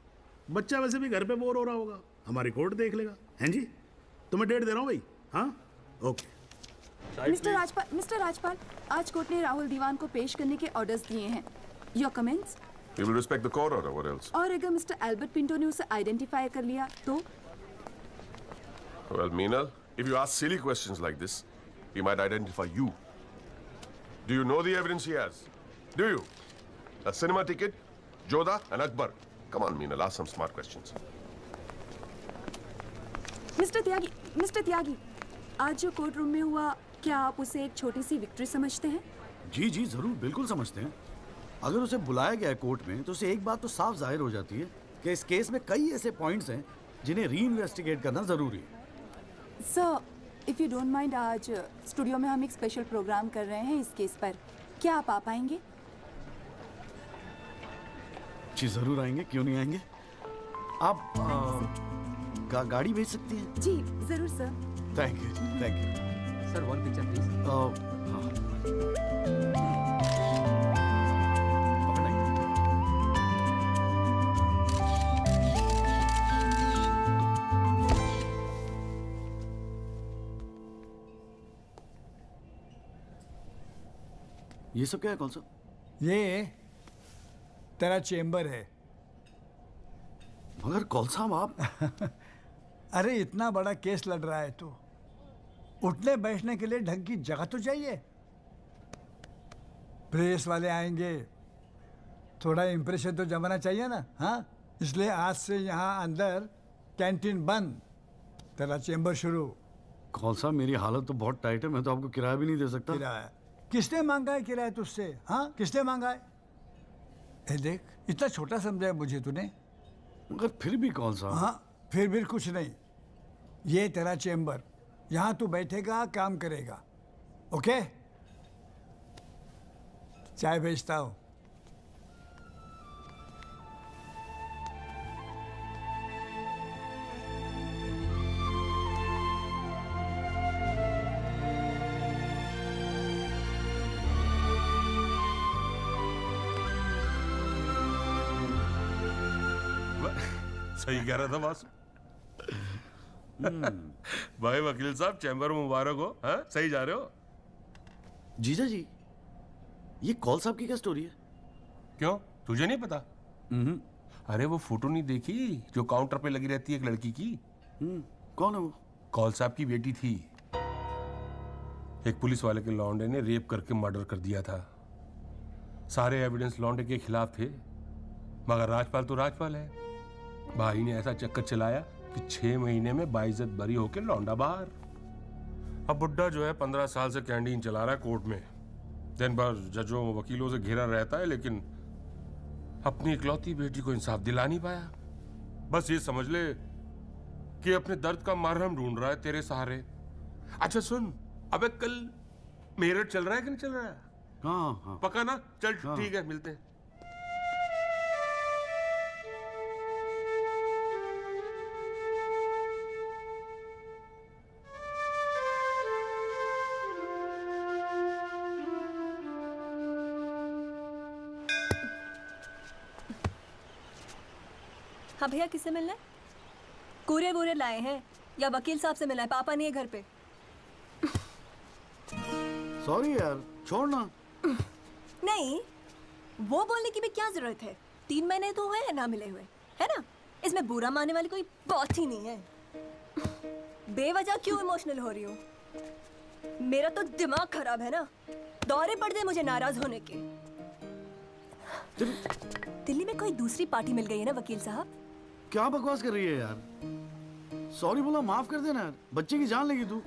बच्चा वैसे भी घर पे बोर हो रहा होगा, हमारी कोर्ट देख लेगा। हैं जी, तो मैं डेट दे रहा हूँ भाई। हाँ ओके। मिस्टर राजपाल, आज कोर्ट ने राहुल दीवान को पेश करने के ऑर्डर्स दिए हैं। Your comments? We will respect the court order. What else? और अगर मिस्टर एल्बर्ट पिंटो ने उसे आइडेंटिफाई कर लिया तो? Well, Meenal, if you ask silly questions like this, he might identify you. Do you know the evidence he has? Do you? A cinema ticket, Jodha and Akbar. Come on, Meenal, ask some smart questions. Mister Tyagi, आज जो court room में हुआ, क्या आप उसे एक छोटी सी victory समझते हैं? जी जी जरूर, बिल्कुल समझते हैं। अगर उसे बुलाया गया है कोर्ट में तो उसे एक बात तो साफ जाहिर हो जाती है कि इस केस में कई ऐसे पॉइंट्स हैं जिन्हें री इन्वेस्टिगेट करना जरूरी है। Sir, if you don't mind, आज स्टूडियो में हम एक स्पेशल प्रोग्राम कर रहे हैं इस केस पर, क्या आप आ पाएंगे? जी जरूर आएंगे, क्यों नहीं आएंगे। आप गाड़ी भेज सकती हैं? जी जरूर sir. Thank you sir. 1 picture please. ये सब क्या है? कौन सा? ये तेरा चेम्बर है। मगर कौन सा आप? अरे इतना बड़ा केस लड़ रहा है तो उठने बैठने के लिए ढंग की जगह तो चाहिए। प्रेस वाले आएंगे, थोड़ा इम्प्रेशन तो जमाना चाहिए ना। हाँ, इसलिए आज से यहाँ अंदर कैंटीन बंद, तेरा चेंबर शुरू। कौन सा, मेरी हालत तो बहुत टाइट है, मैं तो आपको किराया भी नहीं दे सकता। किराया किसने मांगा है? किराया तुझसे? हाँ, किसने मांगा है? ए देख, इतना छोटा समझा है मुझे तूने। मगर फिर भी कौन सा? हाँ, फिर भी कुछ नहीं। ये तेरा चेंबर, यहाँ तू बैठेगा, काम करेगा। ओके, चाय भेजता हूँ। सही कह रहा था बॉस। भाई वकील साहब, चैम्बर मुबारक हो। हाँ, सही जा रहे हो। जीजा जी, ये कॉल साहब की क्या स्टोरी है? क्यों, तुझे नहीं पता? अरे वो फोटो नहीं देखी जो काउंटर पे लगी रहती है एक लड़की की? कौन है वो? कॉल साहब की बेटी थी। एक पुलिस वाले के लौंडे ने रेप करके मर्डर कर दिया था। सारे एविडेंस लौंडे के खिलाफ थे, मगर राजपाल तो राजपाल है। भाई ने ऐसा चक्कर चलाया कि 6 महीने में बाइज्जत बरी होके लौंडा बाहर। अब बुड्ढा जो है 15 साल से कैंटीन चला रहा है कोर्ट में। दिन भर जजों वकीलों से घिरा रहता है, लेकिन अपनी इकलौती बेटी को इंसाफ दिला नहीं पाया। बस ये समझ ले कि अपने दर्द का मरहम ढूंढ रहा है तेरे सहारे। अच्छा सुन, अबे कल मेरठ चल रहा है कि नहीं चल रहा है? हाँ। पक्का ना? चल ठीक है, मिलते हैं। हाँ भैया, किससे मिलना है? कूरे वूरे लाए हैं या वकील साहब से मिलना है? पापा नहीं है घर पे। सॉरी यार, छोड़ना। नहीं, वो बोलने की भी क्या जरूरत है? 3 महीने तो हुए हैं ना मिले हुए, है ना? इसमें बुरा मानने वाली कोई बात ही नहीं है। बेवजह क्यों इमोशनल हो रही हो? मेरा तो दिमाग खराब है ना, दौरे पड़ गए मुझे नाराज होने के। दिल्ली में कोई दूसरी पार्टी मिल गई है ना वकील साहब? क्या बकवास कर रही है यार? सॉरी बोला, माफ कर देना यार। बच्चे की जान लेगी तू।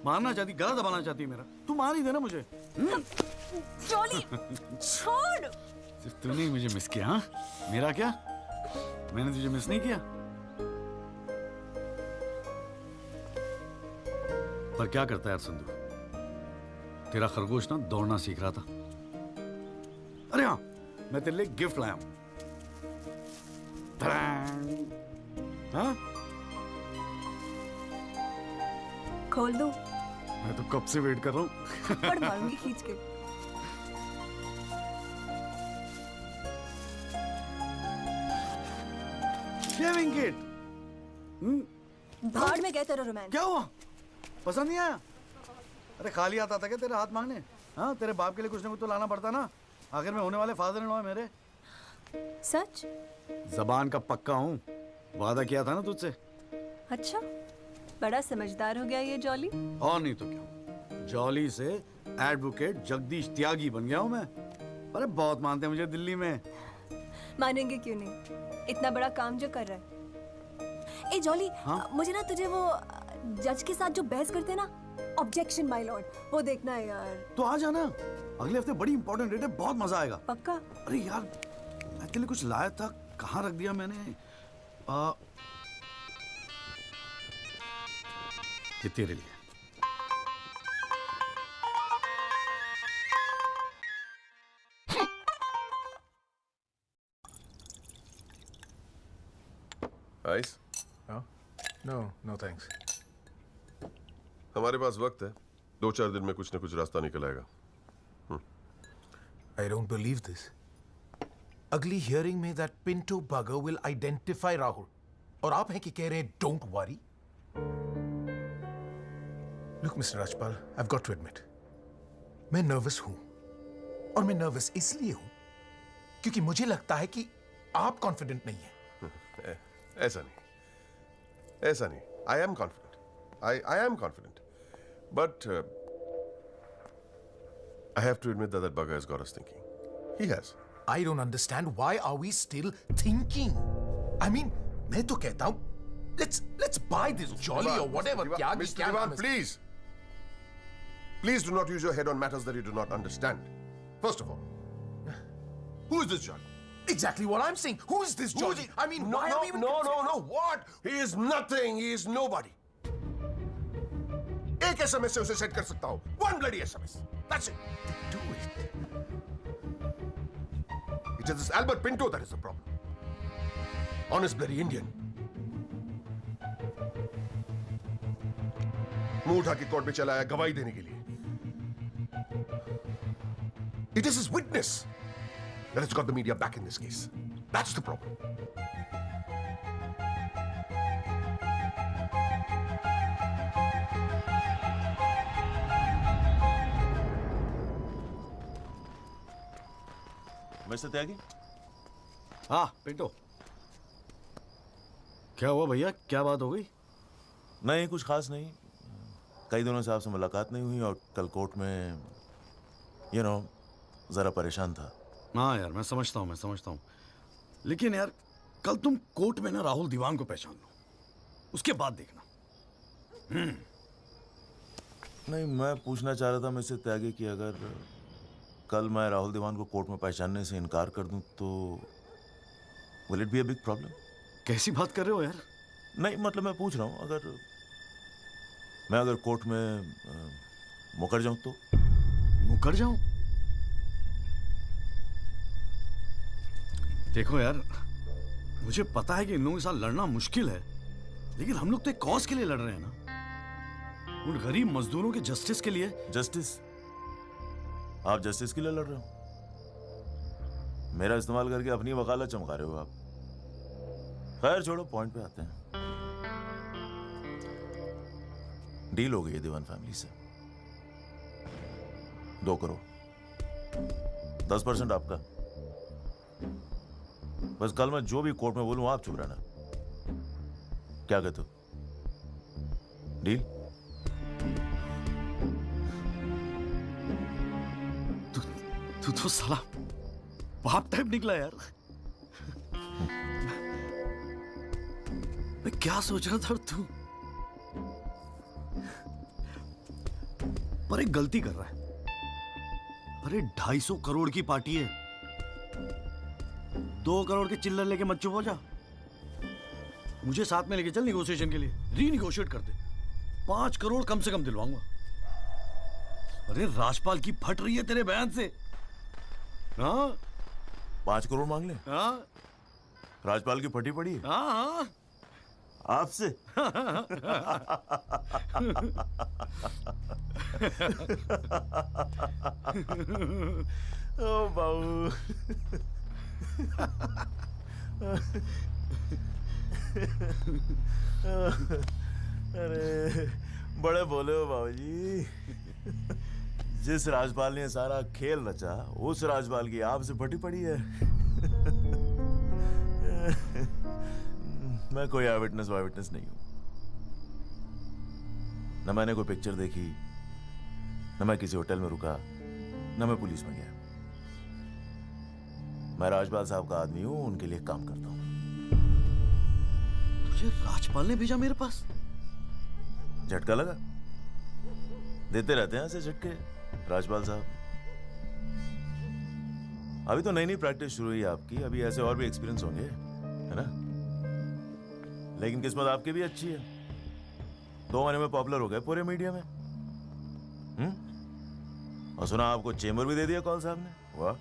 मारना चाहती, गला दबाना चाहती है मेरा। तू मार ही देना मुझे। जॉली, छोड़। सिर्फ तूने ही मुझे मिस किया? हाँ, मेरा क्या? मैंने तुझे मिस नहीं किया। पर क्या करता है यार संधू, तेरा खरगोश ना दौड़ना सीख रहा था। अरे हाँ, मैं तेरे लिए गिफ्ट लाया हूं। हाँ? खोल दो। मैं तो कब से वेट कर रहा हूँ। थप्पड़ मारूंगी खींच के। Shaving kit. भाड़ में गए तेरा रोमांस। क्या हुआ? पसंद नहीं आया? अरे खाली आता था क्या तेरे हाथ मांगने? हाँ, तेरे बाप के लिए कुछ ना कुछ तो लाना पड़ता ना। आखिर में होने वाले फादर इन लॉ है मेरे। सच? जबान का पक्का हूँ, वादा किया था ना तुझसे। अच्छा, बड़ा समझदार हो गया ये जॉली। और नहीं तो क्या, जॉली से एडवोकेट जगदीश त्यागी बन गया हूँ मैं। अरे बहुत मानते हैं मुझे दिल्ली में। मानेंगे क्यों नहीं, इतना बड़ा काम जो कर रहा है। ए जॉली, हाँ? मुझे ना तुझे वो जज के साथ जो बहस करते हैं ना, ऑब्जेक्शन माय लॉर्ड, वो देखना है यार। तो आ जाना, अगले हफ्ते बड़ी इंपॉर्टेंट डेट है, बहुत मजा आएगा। पक्का? अरे यार, मैं तेरे लिए कुछ लाया था, कहाँ रख दिया मैंने? ये तेरे लिए। आइस? No thanks. हमारे पास वक्त है, 2-4 दिन में कुछ ना कुछ रास्ता निकल आएगा। I don't believe this. अगली हियरिंग में that Pinto bugger will identify Rahul. और आप हैं कि कह रहे हैं don't worry? Look, Mr. Rajpal, I've got to admit, मैं नर्वस हूं। और मैं नर्वस इसलिए हूं क्योंकि मुझे लगता है कि आप कॉन्फिडेंट नहीं हैं। ऐसा नहीं। I am confident. I am confident. But I have to admit that bugger has got us thinking. He has. I don't understand why are we still thinking? I mean, मैं तो कहता हूँ, let's buy this jolly or whatever. Mr. Diwan, please. Please do not use your head on matters that you do not understand. First of all, who is this Jolly? Exactly what I'm saying. Who is this Jolly? I mean, no, why are we even no, what? He is nothing. He is nobody. एक SMS से उसे set कर सकता हूँ. One bloody SMS. That's it. Do it. It is this Albert Pinto that is the problem. Honest bloody Indian. मुंह उठा के court में चला आया गवाही देने के लिए. It is his witness that has got the media back in this case. That's the problem. Mister Tyagi? हाँ पिंटो, क्या हुआ भैया, क्या बात हो गई? नहीं, कुछ खास नहीं. कई दिनों से आपसे मुलाकात नहीं हुई और कल कोर्ट में जरा परेशान था. हाँ यार, मैं समझता हूँ. लेकिन यार, कल तुम कोर्ट में ना राहुल दीवान को पहचान लो, उसके बाद देखना. नहीं, मैं पूछना चाह रहा था मिस्टर त्यागी कि अगर कल मैं राहुल दीवान को कोर्ट में पहचानने से इनकार कर दूं तो will it be a big problem? कैसी बात कर रहे हो यार? नहीं, मतलब मैं पूछ रहा हूं, अगर कोर्ट में मुकर जाऊं तो? मुकर जाऊं? देखो यार, मुझे पता है कि इन लोगों के साथ लड़ना मुश्किल है, लेकिन हम लोग तो एक कॉज के लिए लड़ रहे हैं ना, उन गरीब मजदूरों के जस्टिस के लिए. जस्टिस? आप जस्टिस के लिए लड़ रहे हो? मेरा इस्तेमाल करके अपनी वकालत चमका रहे हो आप. खैर छोड़ो, पॉइंट पे आते हैं. डील हो गई है दीवान फैमिली से. 2 करोड़, 10% आपका. बस कल मैं जो भी कोर्ट में बोलूं आप चुप रहना. क्या कहते हो? डील? तू तो साला बाप टाइप निकला यार. मैं क्या सोच रहा था तू, पर एक गलती कर रहा है. अरे 250 करोड़ की पार्टी है, 2 करोड़ के चिल्लर लेके मत चुप हो जा. मुझे साथ में लेके चल निगोशिएशन के लिए, रीनिगोशिएट करते. 5 करोड़ कम से कम दिलवाऊंगा. अरे राजपाल की फट रही है तेरे बयान से. हाँ, 5 करोड़ मांग ले? हाँ, राजपाल की फटी पड़ी है? हाँ, आपसे? ओ बाबू. अरे बड़े बोले हो बाबूजी. जिस राजपाल ने सारा खेल रचा, उस राजपाल की आपसे फटी पड़ी है. मैं कोई आई विटनेस नहीं हूं. न मैंने कोई पिक्चर देखी, न मैं किसी होटल में रुका, न मैं पुलिस में गया. मैं राजपाल साहब का आदमी हूं, उनके लिए काम करता हूं. तुझे राजपाल ने भेजा मेरे पास? झटका लगा? देते रहते हैं ऐसे झटके राजपाल साहब. अभी तो नई प्रैक्टिस शुरू हुई है आपकी, अभी ऐसे और भी एक्सपीरियंस होंगे, है ना? लेकिन किस्मत आपकी भी अच्छी है, 2 महीने में पॉपुलर हो गए पूरे मीडिया में. और सुना आपको चेंबर भी दे दिया कौल साहब ने. वाह.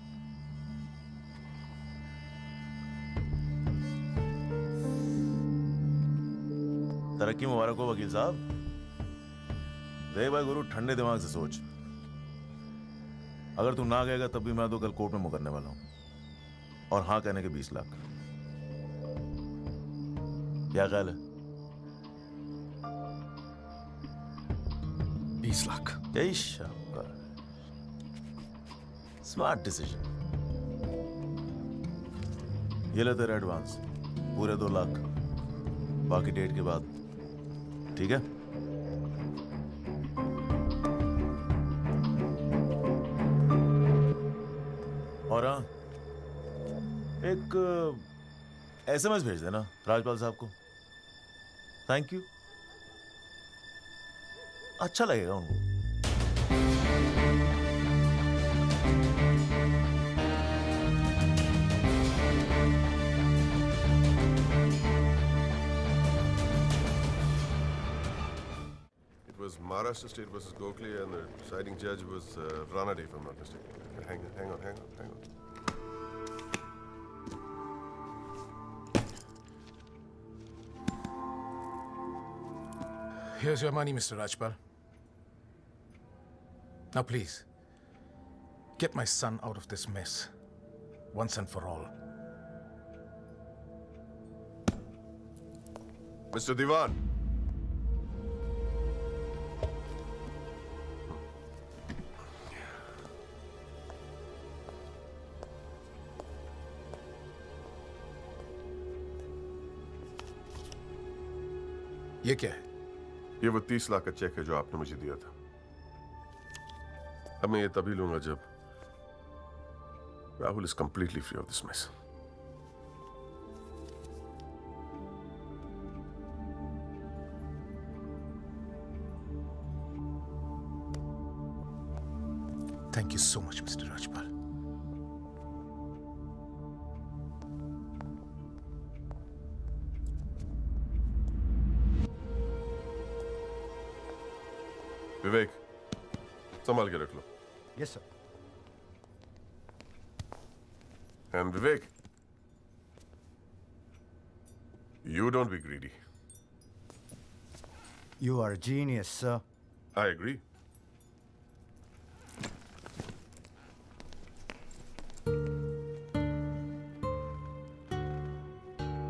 तरक्की मुबारक हो वकील साहब. देख भाई गुरु, ठंडे दिमाग से सोच. अगर तू ना गएगा तब भी मैं तो कल कोर्ट में मुकरने वाला हूं, और हाँ कहने के 20 लाख. क्या ख्याल है? 20 लाख? यही शाबाश. Smart decision. ये ले तेरा एडवांस, पूरे 2 लाख, बाकी डेट के बाद. ठीक है? एक SMS भेज देना राजपाल साहब को। थैंक यू, अच्छा लगेगा उनको। It was Maharashtra State versus Gokhale, and the deciding judge was Ranade, if I'm not mistaken. Hang on. Here's your money, Mr. Rajpal. Now, please, get my son out of this mess, once and for all. Mr. Diwan. ये क्या है? ये वो 30 लाख का check है जो आपने मुझे दिया था। अब मैं ये तभी लूंगा जब Rahul is completely free of this mess. Thank you so much, Mr. Rajpal. Vivek, संभाल के रख लो। Yes sir. And Vivek, you don't be greedy. You are a genius, sir. I agree.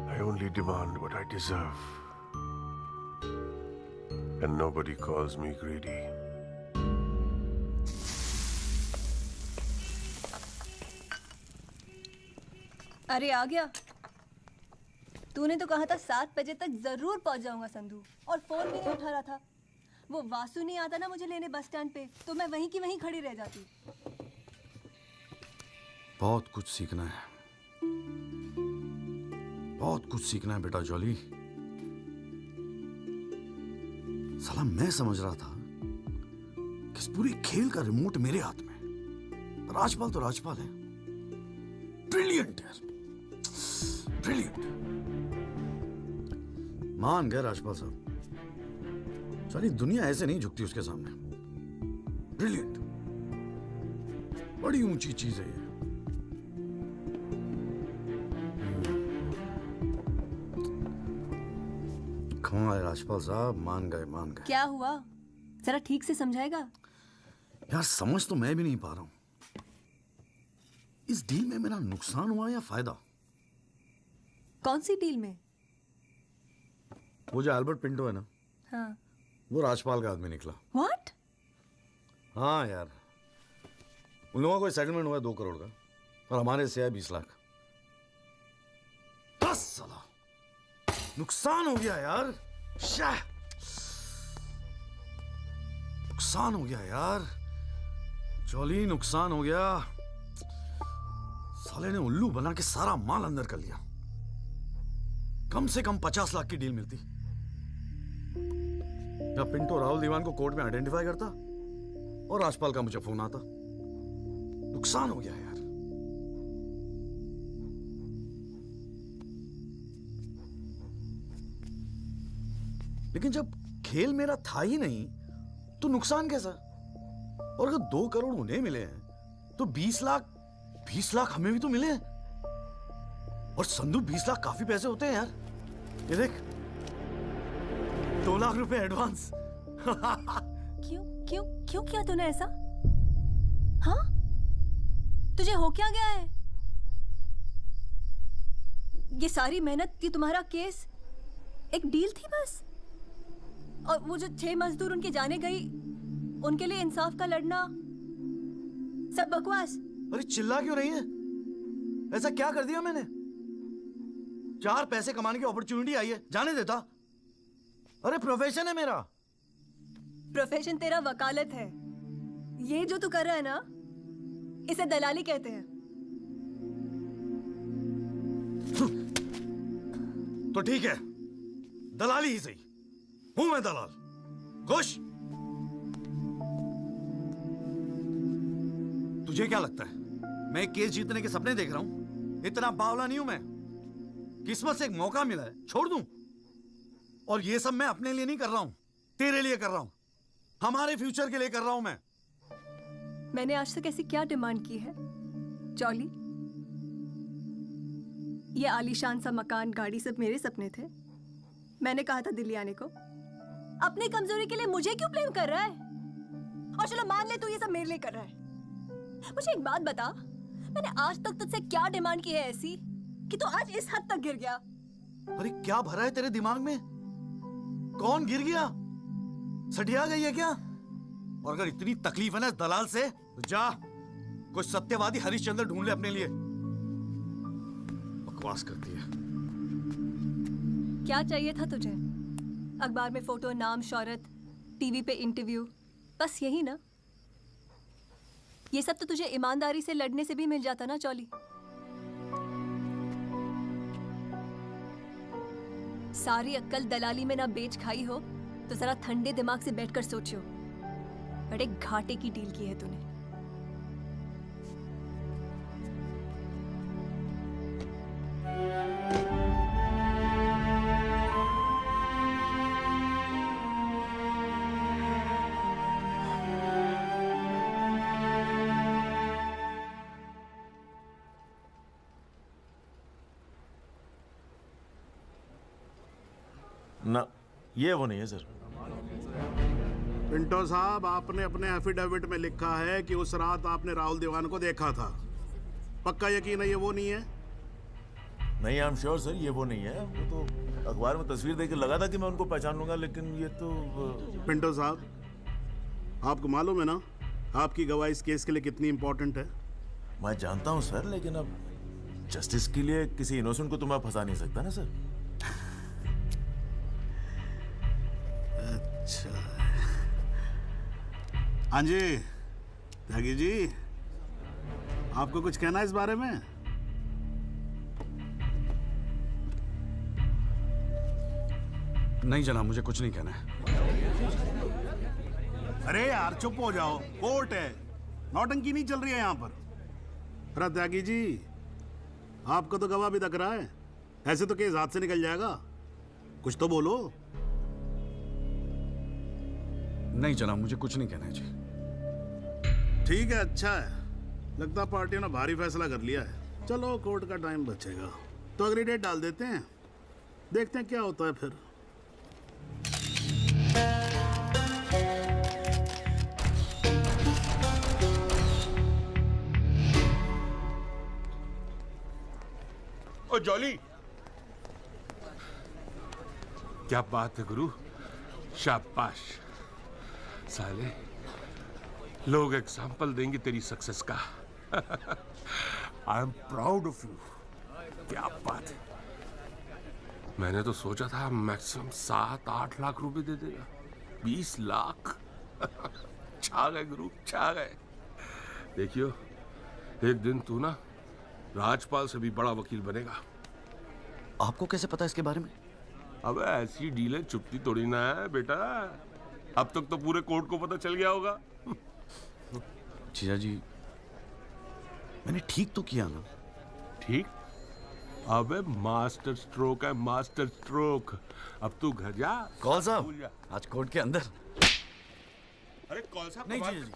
I only demand what I deserve. And nobody calls me greedy. अरे आ गया। तूने तो कहा था 7 बजे तक जरूर पहुंच जाऊंगा संधू, और फोन भी नहीं उठा रहा था। वो वासु नहीं आता ना मुझे लेने बस स्टैंड पे, तो मैं वहीं की वहीं खड़ी रह जाती। बहुत कुछ सीखना है, बहुत कुछ सीखना है बेटा जॉली। साला मैं समझ रहा था कि इस पूरी खेल का रिमोट मेरे हाथ में। राजपाल तो राजपाल है, ब्रिलियंट यार, ब्रिलियंट। मान गए राजपाल साहब, सारी दुनिया ऐसे नहीं झुकती उसके सामने। ब्रिलियंट, बड़ी ऊंची चीज है ये। कमाल है राजपाल साहब, मान गए मान गए। क्या हुआ, जरा ठीक से समझाएगा? यार समझ तो मैं भी नहीं पा रहा हूं, इस डील में मेरा नुकसान हुआ या फायदा? कौन सी डील में? वो जो एल्बर्ट पिंटो है ना, हाँ। वो राजपाल का आदमी निकला। व्हाट? हाँ यार, उन लोगों का कोई सेटलमेंट हुआ है 2 करोड़ का, और हमारे से है 20 लाख। बस साला नुकसान हो गया यार, नुकसान हो गया यार, जॉली नुकसान हो गया। साले ने उल्लू बना के सारा माल अंदर कर लिया। कम से कम 50 लाख की डील मिलती। या पिंटो राहुल दीवान को कोर्ट में आइडेंटिफाई करता और राजपाल का मुझे फोन आता। नुकसान हो गया यार। लेकिन जब खेल मेरा था ही नहीं तो नुकसान कैसा? और अगर 2 करोड़ उन्हें मिले हैं तो 20 लाख हमें भी तो मिले हैं। और संधू 20 लाख काफी पैसे होते हैं यार। ये देख, 2 लाख रुपए एडवांस। क्यों किया तूने ऐसा? हाँ, तुझे हो क्या गया है? ये सारी मेहनत, ये तुम्हारा केस एक डील थी बस? और वो जो 6 मजदूर उनके जाने गई, उनके लिए इंसाफ का लड़ना, सब बकवास। अरे चिल्ला क्यों रही है? ऐसा क्या कर दिया मैंने? 4 पैसे कमाने की अपॉर्चुनिटी आई है, जाने देता? अरे प्रोफेशन है मेरा। प्रोफेशन तेरा वकालत है। ये जो तू कर रहा है ना, इसे दलाली कहते हैं। तो ठीक है, दलाली ही सही, हूं मैं दलाल। खुश? तुझे क्या लगता है मैं केस जीतने के सपने देख रहा हूं? इतना बावला नहीं हूं मैं। किस्मत से एक मौका मिला है, छोड़ दूं? और ये सब मैं अपने लिए नहीं कर रहा हूं, तेरे लिए कर रहा हूं, हमारे फ्यूचर के लिए कर रहा हूं मैं। मैंने आज तक ऐसी क्या डिमांड की है जॉली? ये आलीशान सा मकान, गाड़ी सब मेरे सपने थे। मैंने कहा था दिल्ली आने को। अपनी कमजोरी के लिए मुझे क्यों ब्लेम कर रहा है? और चलो मान ले तू ये सब मेरे लिए कर रहा है। मुझे एक बात बता, मैंने आज तक तुझसे क्या डिमांड की है ऐसी कि तू आज इस हद तक गिर गया? अरे क्या भरा है तेरे दिमाग में? कौन गिर गया? सटिया गई है क्या? और अगर इतनी तकलीफ है ना इस दलाल से, तो जा कोई सत्यवादी हरिश्चंद्र ढूंढ ले अपने लिए। बकवास करती है। क्या चाहिए था तुझे? अखबार में फोटो, नाम, शोहरत, टीवी पे इंटरव्यू, बस यही ना? ये सब तो तुझे ईमानदारी से लड़ने से भी मिल जाता ना चौली। सारी अक्कल दलाली में ना बेच खाई हो तो जरा ठंडे दिमाग से बैठकर सोचो, बड़े घाटे की डील की है तूने। ना, ये वो नहीं है सर। पिंटो साहब, आपने अपने एफिडेविट में लिखा है कि उस रात आपने राहुल दीवान को देखा था। पक्का यकीन है ये वो नहीं है? नहीं, आई एम श्योर सर, ये वो नहीं है। वो तो अखबार में तस्वीर देख के लगा था कि मैं उनको पहचान लूंगा, लेकिन ये तो पिंटो साहब, आपको मालूम है ना आपकी गवाही इस केस के लिए कितनी इंपॉर्टेंट है? मैं जानता हूँ सर, लेकिन अब जस्टिस के लिए किसी इनोसेंट को तो मैं फंसा नहीं सकता ना सर। अच्छा, हाँ जी त्यागी जी, आपको कुछ कहना है इस बारे में? नहीं जनाब, मुझे कुछ नहीं कहना है। अरे यार चुप हो जाओ, कोर्ट है, नौटंकी नहीं चल रही है यहाँ पर। अरे त्यागी जी, आपका तो गवाह भी तक रहा है, ऐसे तो केस हाथ से निकल जाएगा, कुछ तो बोलो। नहीं जनाब, मुझे कुछ नहीं कहना है जी। ठीक है, अच्छा है, लगता पार्टियों ने भारी फैसला कर लिया है। चलो कोर्ट का टाइम बचेगा तो अगली डेट डाल देते हैं, देखते हैं क्या होता है फिर। ओ जॉली, क्या बात है गुरु, शाबाश। साले लोग एग्जाम्पल देंगे तेरी सक्सेस का। I am proud of you. क्या बात है। मैंने तो सोचा था मैक्सिमम 7-8 लाख रुपए दे देगा, 20 लाख। छा गए गुरु, छा गए। देखियो, एक दिन तू ना राजपाल से भी बड़ा वकील बनेगा। आपको कैसे पता इसके बारे में? अबे ऐसी डीलें चुपती थोड़ी ना है बेटा, अब तक तो पूरे कोर्ट को पता चल गया होगा। जीजा जी, मैंने ठीक तो किया ना? ठीक? अबे मास्टर स्ट्रोक है, मास्टर स्ट्रोक। अब तू घर जा। कौल साहब, आज कोर्ट के अंदर। अरे कौल साहब नहीं जीजा जी।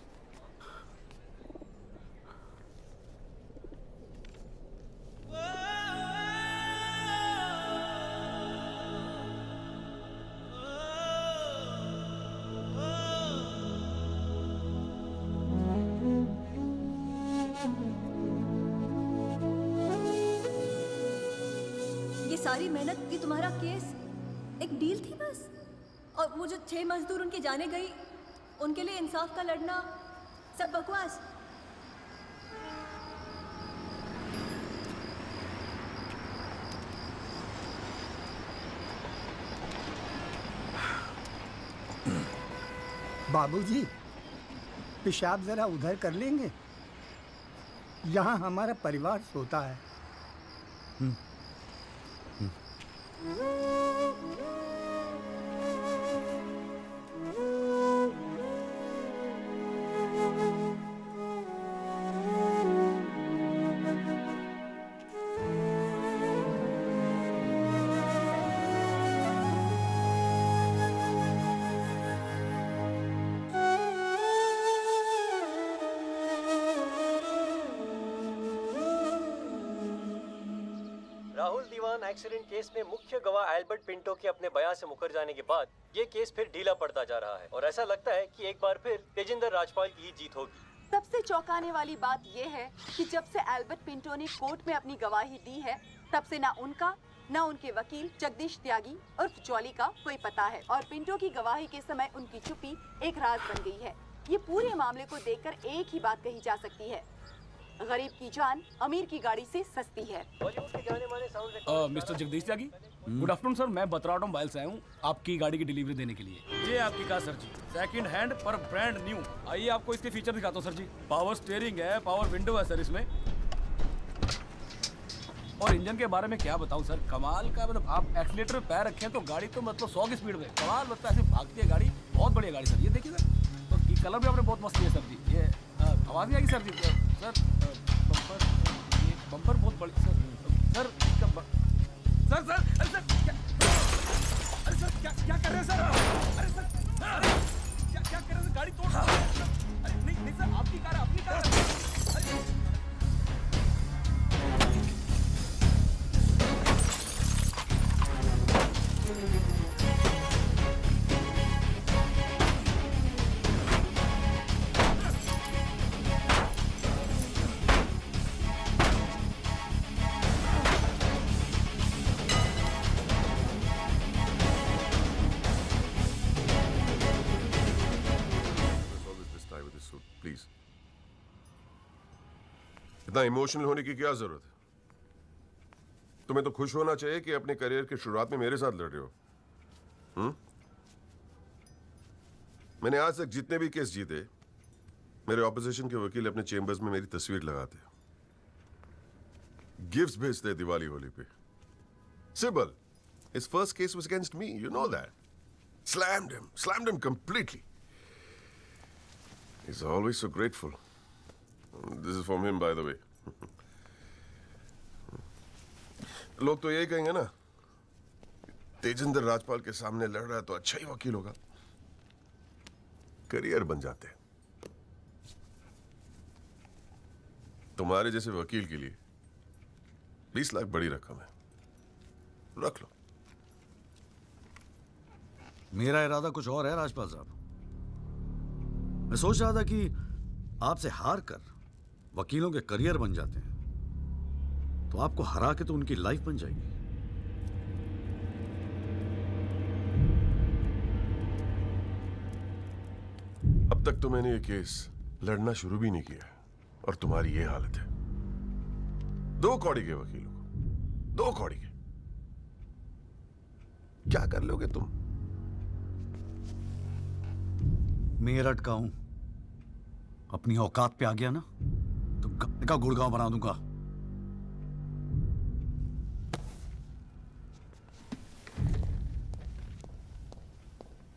सारी मेहनत की तुम्हारा केस एक डील थी बस? और वो जो 6 मजदूर उनके जाने गई, उनके लिए इंसाफ का लड़ना सब बकवास? बाबूजी, पेशाब जरा उधर कर लेंगे? यहाँ हमारा परिवार सोता है। राहुल दीवान एक्सीडेंट केस में मुख्य गवाह एल्बर्ट पिंटो के अपने बयान से मुकर जाने के बाद ये केस फिर ढीला पड़ता जा रहा है और ऐसा लगता है कि एक बार फिर तेजिंदर राजपाल की ही जीत होगी। सबसे चौंकाने वाली बात यह है कि जब से एल्बर्ट पिंटो ने कोर्ट में अपनी गवाही दी है तब से ना उनका न उनके वकील जगदीश त्यागी उर्फ जॉली का कोई पता है और पिंटो की गवाही के समय उनकी चुप्पी एक राज बन गई है। ये पूरे मामले को देखकर एक ही बात कही जा सकती है, गरीब की जान अमीर की गाड़ी से सस्ती है। मिस्टर जगदीश त्यागी, गुड आफ्टरनून सर। मैं बतराटो मोबाइल से आया हूँ आपकी गाड़ी की डिलीवरी देने के लिए। ये आपकी कार सर जी, सेकंड हैंड पर ब्रांड न्यू। आइए आपको इसके फीचर दिखाता हूँ सर जी। पावर स्टीयरिंग है, पावर विंडो है सर इसमें, और इंजन के बारे में क्या बताऊं सर, कमाल का। मतलब आप एक्सीलेटर पे पैर रखें तो गाड़ी तो मतलब 100 की स्पीड में कमाल लगता है, ऐसे भागती है गाड़ी। बहुत बढ़िया गाड़ी सर, ये देखिए सर। तो ये कलर भी आपने बहुत मस्त किया सर जी। ये आवाज़ नहीं आएगी सर जी। सर बम्पर, ये बम्पर बहुत बड़ी सर। सर सर सर अरे सर क्या, अरे सर क्या कर रहे हैं सर? अरे सर क्या कर रहे हैं? गाड़ी तोड़ रहा है। अरे नहीं सर, आपकी कार है, अपनी कार है। प्लीज, इतना इमोशनल होने की क्या जरूरत है? तुम्हें तो खुश होना चाहिए कि अपने करियर की शुरुआत में मेरे साथ लड़ रहे हो। मैंने आज तक जितने भी केस जीते, मेरे ऑपोजिशन के वकील अपने चेंबर्स में मेरी तस्वीर लगाते, गिफ्ट्स भेजते दिवाली होली पे। Sibal, his first case was against me, you know that. Slammed him completely. He's always so grateful. This is from him, by the way. लोग तो यही कहेंगे ना, तेजिंदर राजपाल के सामने लड़ रहा है तो अच्छा ही वकील होगा। करियर बन जाते हैं। तुम्हारे जैसे वकील के लिए 20 लाख बड़ी रकम है, रख लो। मेरा इरादा कुछ और है राजपाल साहब। मैं सोच रहा था कि आपसे हार कर वकीलों के करियर बन जाते हैं तो आपको हरा के तो उनकी लाइफ बन जाएगी। अब तक तो मैंने ये केस लड़ना शुरू भी नहीं किया और तुम्हारी ये हालत है। 2 कौड़ी के वकीलों को, 2 कौड़ी के, क्या कर लोगे तुम? मेरठ का हूं, अपनी औकात पे आ गया ना तो गप्पे का गुड़गांव बना दूंगा।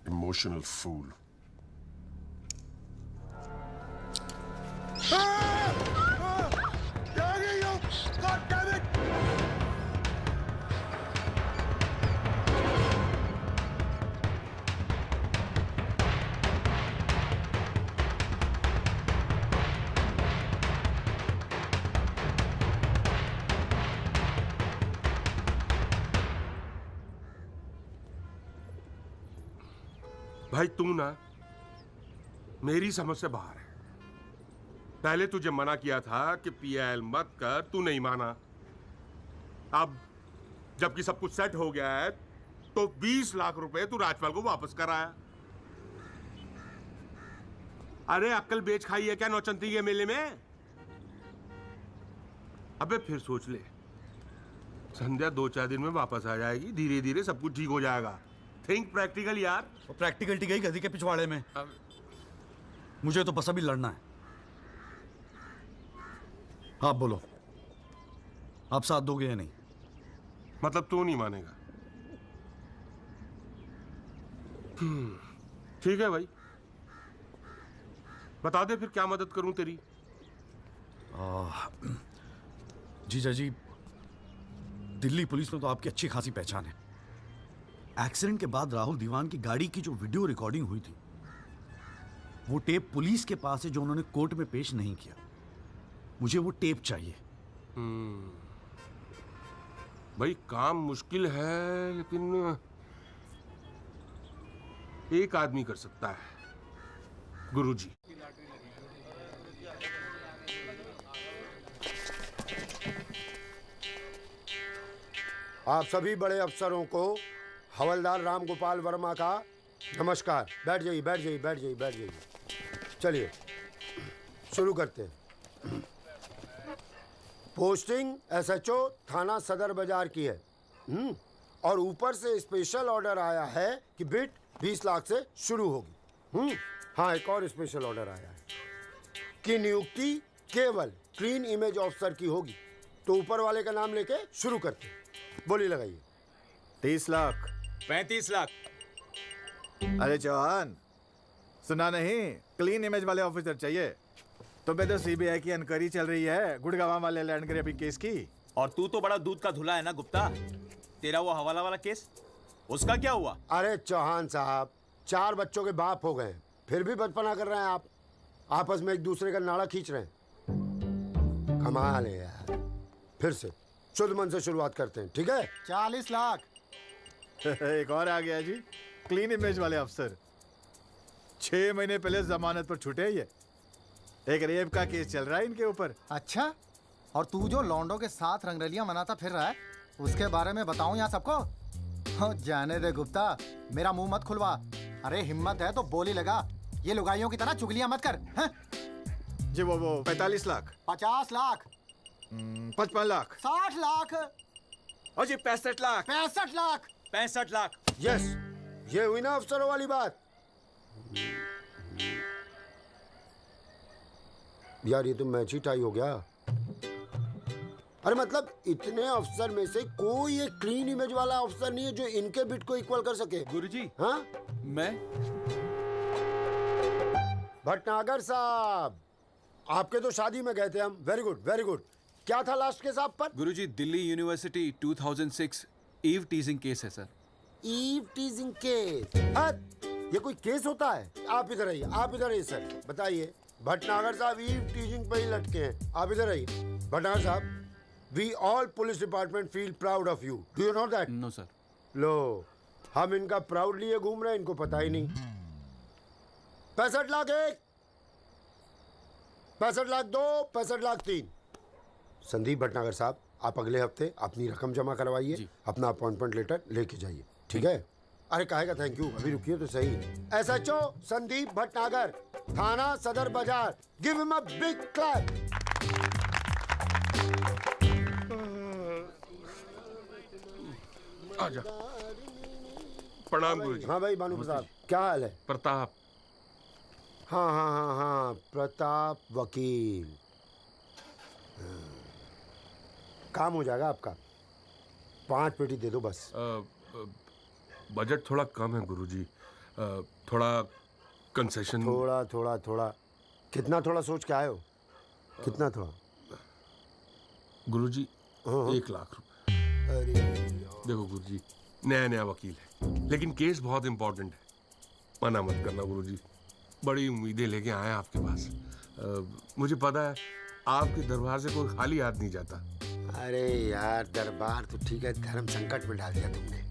Emotional fool. भाई तू ना मेरी समझ से बाहर है। पहले तुझे मना किया था कि पीएल मत कर, तू नहीं माना। अब जबकि सब कुछ सेट हो गया है तो 20 लाख रुपए तू राजपाल को वापस कराया। अरे अक्ल बेच खाई है क्या नौचंती के मेले में? अबे फिर सोच ले, संध्या 2-4 दिन में वापस आ जाएगी, धीरे धीरे सब कुछ ठीक हो जाएगा। थिंक प्रैक्टिकल यार। प्रैक्टिकलिटी गई गधी के पिछवाड़े में। मुझे तो बस अभी लड़ना है। आप बोलो, आप साथ दोगे या नहीं? मतलब तू नहीं मानेगा? ठीक है भाई, बता दे फिर क्या मदद करूं तेरी। जीजा जी, दिल्ली पुलिस में तो आपकी अच्छी खासी पहचान है। एक्सीडेंट के बाद राहुल दीवान की गाड़ी की जो वीडियो रिकॉर्डिंग हुई थी, वो टेप पुलिस के पास है जो उन्होंने कोर्ट में पेश नहीं किया। मुझे वो टेप चाहिए। भाई काम मुश्किल है, लेकिन एक आदमी कर सकता है, गुरुजी। आप सभी बड़े अफसरों को हवलदार राम गोपाल वर्मा का नमस्कार। बैठ जाइए, बैठ जाइए, बैठ जाइए, बैठ जाइए। चलिए शुरू करते हैं। पोस्टिंग एसएचओ थाना सदर बाजार की है। और ऊपर से स्पेशल ऑर्डर आया है कि बिट 20 लाख से शुरू होगी। हाँ, एक और स्पेशल ऑर्डर आया है कि नियुक्ति केवल क्लीन इमेज ऑफिसर की होगी। तो ऊपर वाले का नाम लेके शुरू करते हैं। बोली लगाइए। 30 लाख 35 लाख। अरे चौहान, सुना नहीं? क्लीन इमेज वाले ऑफिसर चाहिए। तुम्हें तो सीबीआई की इंक्वायरी चल रही है गुड़गांव वाले लैंड ग्रैबिंग केस की। और तू तो बड़ा दूध का धुला है ना गुप्ता। तेरा वो हवाला वाला केस, उसका क्या हुआ? अरे चौहान साहब, 4 बच्चों के बाप हो गए, फिर भी बचपना कर रहे हैं आप। आपस में एक दूसरे का नाड़ा खींच रहे हैं। कमाल है यार। फिर से शुद्ध मन से शुरुआत करते हैं, ठीक है? 40 लाख। एक और आ गया जी, क्लीन इमेज वाले अफसर। 6 महीने पहले जमानत पर छूटे ये। एक रेप का केस चल रहा है इनके ऊपर। अच्छा, और तू जो लौंडों के साथ रंगरलियां मनाता फिर रहा है, उसके बारे में बताऊं यहाँ सबको? हो जाने दे गुप्ता, मेरा मुंह मत खुलवा। अरे हिम्मत है तो बोली लगा, ये लुगाइयों की तरह चुगलियां मत कर। हैं? जी वो 45 लाख 50 लाख 55 लाख 60 लाख और जी 65 लाख 65 लाख 65 लाख। यस, ये हुई ना अफसरों वाली बात। यार ये तो मैच ही टाई हो गया। अरे मतलब इतने अफसर में से कोई एक क्लीन इमेज वाला अफसर नहीं है जो इनके बिट को इक्वल कर सके। गुरुजी, हाँ? मैं भटनागर साहब, आपके तो शादी में गए थे हम। Very good, very good. क्या था लास्ट केस आप पर? Guruji, Delhi university 2006 eve teasing case है सर। Eve teasing case? ये कोई केस होता है? आप इधर आइए, आप इधर आइए सर, बताइए। भटनागर साहब ईव टीजिंग पे ही लटके हैं। आप इधर आइए। भटनागर साहब, we all police department feel proud of you. Do you know that? No sir. लो, हम इनका प्राउड लिए घूम रहे हैं, इनको पता ही नहीं। 65 लाख 1, 65 लाख 2, 65 लाख 3। संदीप भटनागर साहब, आप अगले हफ्ते अपनी रकम जमा करवाइए, अपना अपॉइंटमेंट लेटर लेके जाइए, ठीक है? अरे काहेगा थैंक यू, अभी रुकिए तो सही। एसएचओ संदीप भटनागर, थाना सदर बाजार, give him a big clap. आजा। प्रणाम गुरुजी। हाँ भाई भानु प्रताप, क्या हाल है? प्रताप। हाँ हाँ हाँ हाँ, प्रताप वकील। काम हो जाएगा आपका। 5 पेटी दे दो बस। बजट थोड़ा कम है गुरुजी, थोड़ा कंसेशन। थोड़ा थोड़ा थोड़ा कितना थोड़ा सोच के आए हो? कितना थोड़ा? गुरुजी 1 लाख रुपए। अरे देखो गुरुजी, नया वकील है, लेकिन केस बहुत इंपॉर्टेंट है। मना मत करना गुरुजी, बड़ी उम्मीदें लेके आए आपके पास। मुझे पता है आपके दरबार से कोई खाली हाथ नहीं जाता। अरे यार, दरबार तो ठीक है, धर्म संकट में डाल दिया तुमने।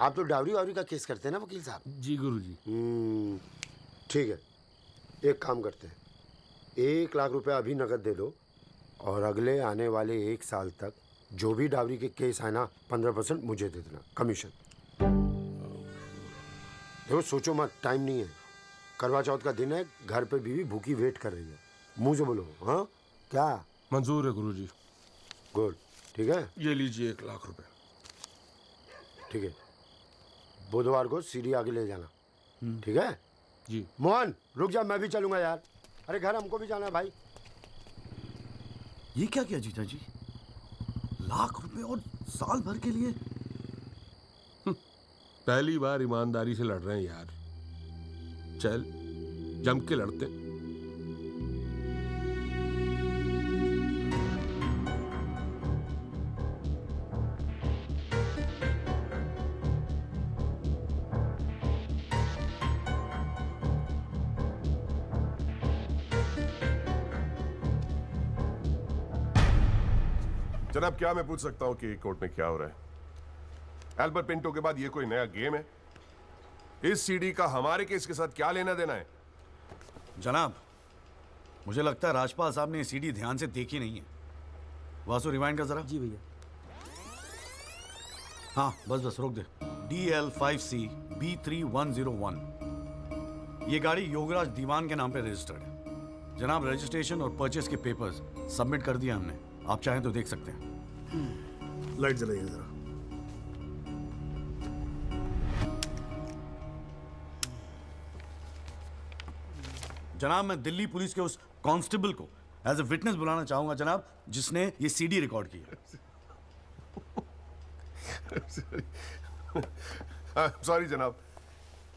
आप तो डावरी वावरी का केस करते हैं ना वकील साहब? जी गुरुजी। ठीक है, एक काम करते हैं, 1 लाख रुपए अभी नकद दे दो और अगले आने वाले 1 साल तक जो भी डावरी के केस आए ना, 15% मुझे दे देना कमीशन। देखो सोचो मत, टाइम नहीं है। करवा चौथ का दिन है, घर पे बीवी भूखी वेट कर रही है। मुंह से बोलो। हाँ क्या? मंजूर है गुरुजी। गुड, ठीक है। ये लीजिए 1 लाख रुपए। ठीक है, बुधवार को सीढ़ी आगे ले जाना, ठीक है? जी। मोहन रुक जा, मैं भी चलूंगा यार। अरे घर हमको भी जाना है भाई। ये क्या किया जीजा जी? 1 लाख रुपए और साल भर के लिए? पहली बार ईमानदारी से लड़ रहे हैं यार। चल जम के लड़ते हैं। जनाब, क्या मैं पूछ सकता हूं कि कोर्ट में क्या हो रहा है? एल्बर्ट पिंटो के बाद ये कोई नया गेम है? इस सीडी का हमारे केस के साथ क्या लेना देना है? जनाब, मुझे लगता है राजपाल साहब ने ये सीडी ध्यान से देखी नहीं है। वासु रिवाइंड कर जरा। जी भैया। हाँ बस रोक दे। DL5C B3101, ये गाड़ी योगराज दीवान के नाम पे रजिस्टर्ड है। जनाब, रजिस्ट्रेशन और परचेस के पेपर्स सबमिट कर दिया हमने, आप चाहें तो देख सकते हैं। लाइट जलाइए जरा। जनाब, मैं दिल्ली पुलिस के उस कांस्टेबल को एज ए विटनेस बुलाना चाहूंगा जनाब, जिसने ये सीडी रिकॉर्ड की है। सॉरी जनाब,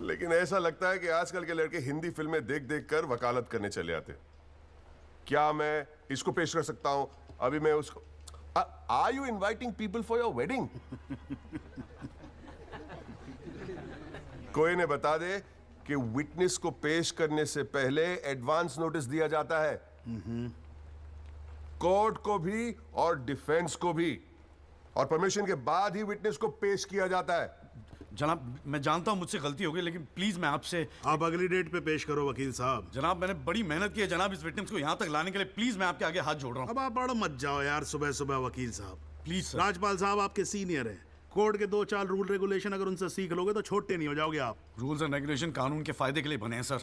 लेकिन ऐसा लगता है कि आजकल के लड़के हिंदी फिल्में देख देख कर वकालत करने चले आते। क्या मैं इसको पेश कर सकता हूं? अभी मैं उसको are you inviting people for your wedding? कोई ने बता दे कि विटनेस को पेश करने से पहले एडवांस नोटिस दिया जाता है, कोर्ट को भी और डिफेंस को भी, और परमिशन के बाद ही विटनेस को पेश किया जाता है। जनाब, मैं जानता हूं मुझसे गलती हो गई, लेकिन प्लीज मैं आपसे। आप अगली डेट पे पेश करो वकील साहब। जनाब, मैंने बड़ी मेहनत की है जनाब इस विटनेस को यहां तक लाने के लिए। प्लीज मैं आपके आगे हाथ जोड़ रहा हूं। अब आप बड़ा मत जाओ यार सुबह सुबह वकील साहब। Please sir. राजपाल साहब आपके सीनियर हैं, कोर्ट के 2-4 रूल रेगुलेशन अगर उनसे सीख लोगे तो छोटे नहीं हो जाओगे आप। रूल्स एंड रेगुलेशन कानून के फायदे के लिए बने हैं सर,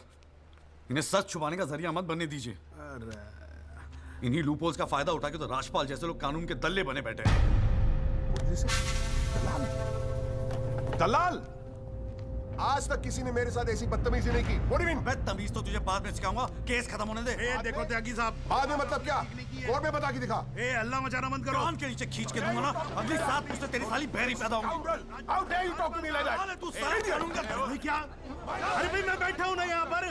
इन्हें सच छुपाने का जरिया मत बनने दीजिए। इन्हीं लूपहोल्स का फायदा उठा के तो राजपाल जैसे लोग कानून के दल्ले बने बैठे हैं। दलाल, आज तक किसी ने मेरे साथ ऐसी बदतमीजी नहीं की। What do you mean? बदतमीज तो तुझे बाद में सिखाऊंगा, केस खत्म होने दे। देखो त्यागी साहब, बाद में मतलब क्या? कोर्ट में बता के दिखा। अल्लाह मचाना बंद करो। कान के नीचे खींच के दूंगा ना, अगली सात मुझसे तेरी साली बहरी पैदा होगी। How dare you talk to me like that? तू सारे कानून का क्या? अरे भाई मैं बैठा हूं ना यहाँ पर।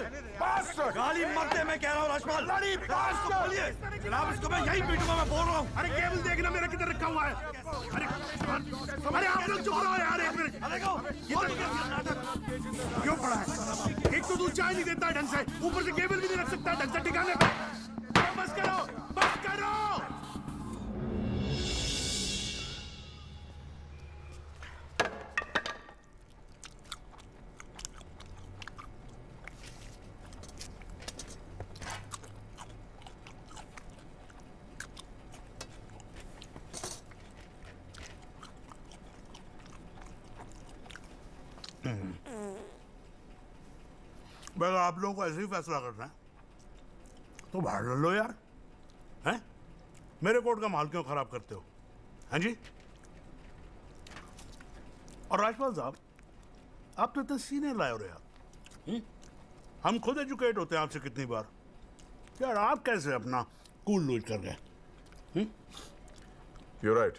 गाली मत दे, मैं कह रहा हूँ राजपाल। इसको बोलिए जनाब, इसको मैं यही पीटूंगा, मैं बोल रहा हूँ। अरे केबल देखना मेरा किधर रखा हुआ है। अरे आप लोग चुप रहो यार एक मिनट। क्यों पड़ा है? एक तो तू चाय नहीं देता ढंग से, ऊपर से केबल भी नहीं रख सकता ढंग से ठिकाने पे। बस करो, बस करो। अगर आप लोगों को ऐसे ही फैसला करना है तो बाहर लड़ लो यार, हैं? मेरे कोर्ट का माहौल क्यों खराब करते हो? हैं जी? और राजपाल साहब, आप तो इतने सीनियर लाए हो रहे यार। हम खुद एजुकेट होते हैं आपसे कितनी बार यार, आप कैसे अपना कूल लूज कर गए? You're right.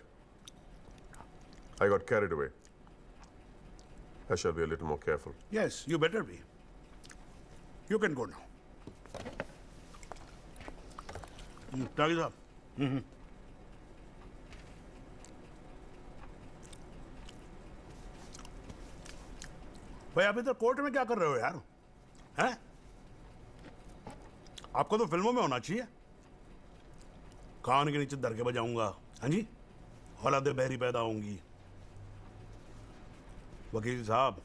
I got carried away. I shall be a little more careful. Yes, you better be. You can go now. त्यागी साहब। भाई आप इधर कोर्ट में क्या कर रहे हो यार? हैं? आपको तो फिल्मों में होना चाहिए। कान के नीचे धर के बजाऊंगा, हाँ जी, औलादे बहरी पैदा होंगी। वकील साहब,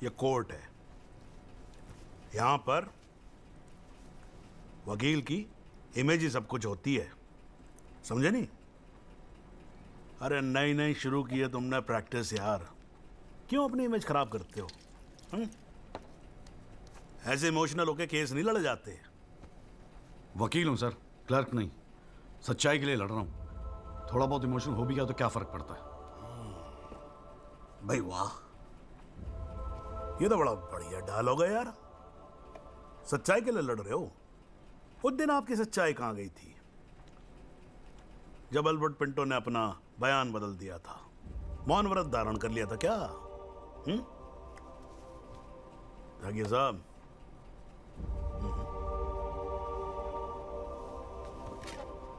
ये कोर्ट है, यहां पर वकील की इमेज ही सब कुछ होती है, समझे नहीं? अरे नई नई शुरू की है तुमने प्रैक्टिस यार, क्यों अपनी इमेज खराब करते हो? ऐसे इमोशनल होके केस नहीं लड़े जाते। वकील हूं सर, क्लर्क नहीं। सच्चाई के लिए लड़ रहा हूं। थोड़ा बहुत इमोशनल हो भी गया तो क्या फर्क पड़ता है? भाई वाह, ये तो बड़ा बढ़िया डायलॉग है यार। सच्चाई के लिए लड़ रहे हो? उस दिन आपकी सच्चाई कहां गई थी जब अल्बर्ट पिंटो ने अपना बयान बदल दिया था, मौन व्रत धारण कर लिया था क्या? जागिर साहब,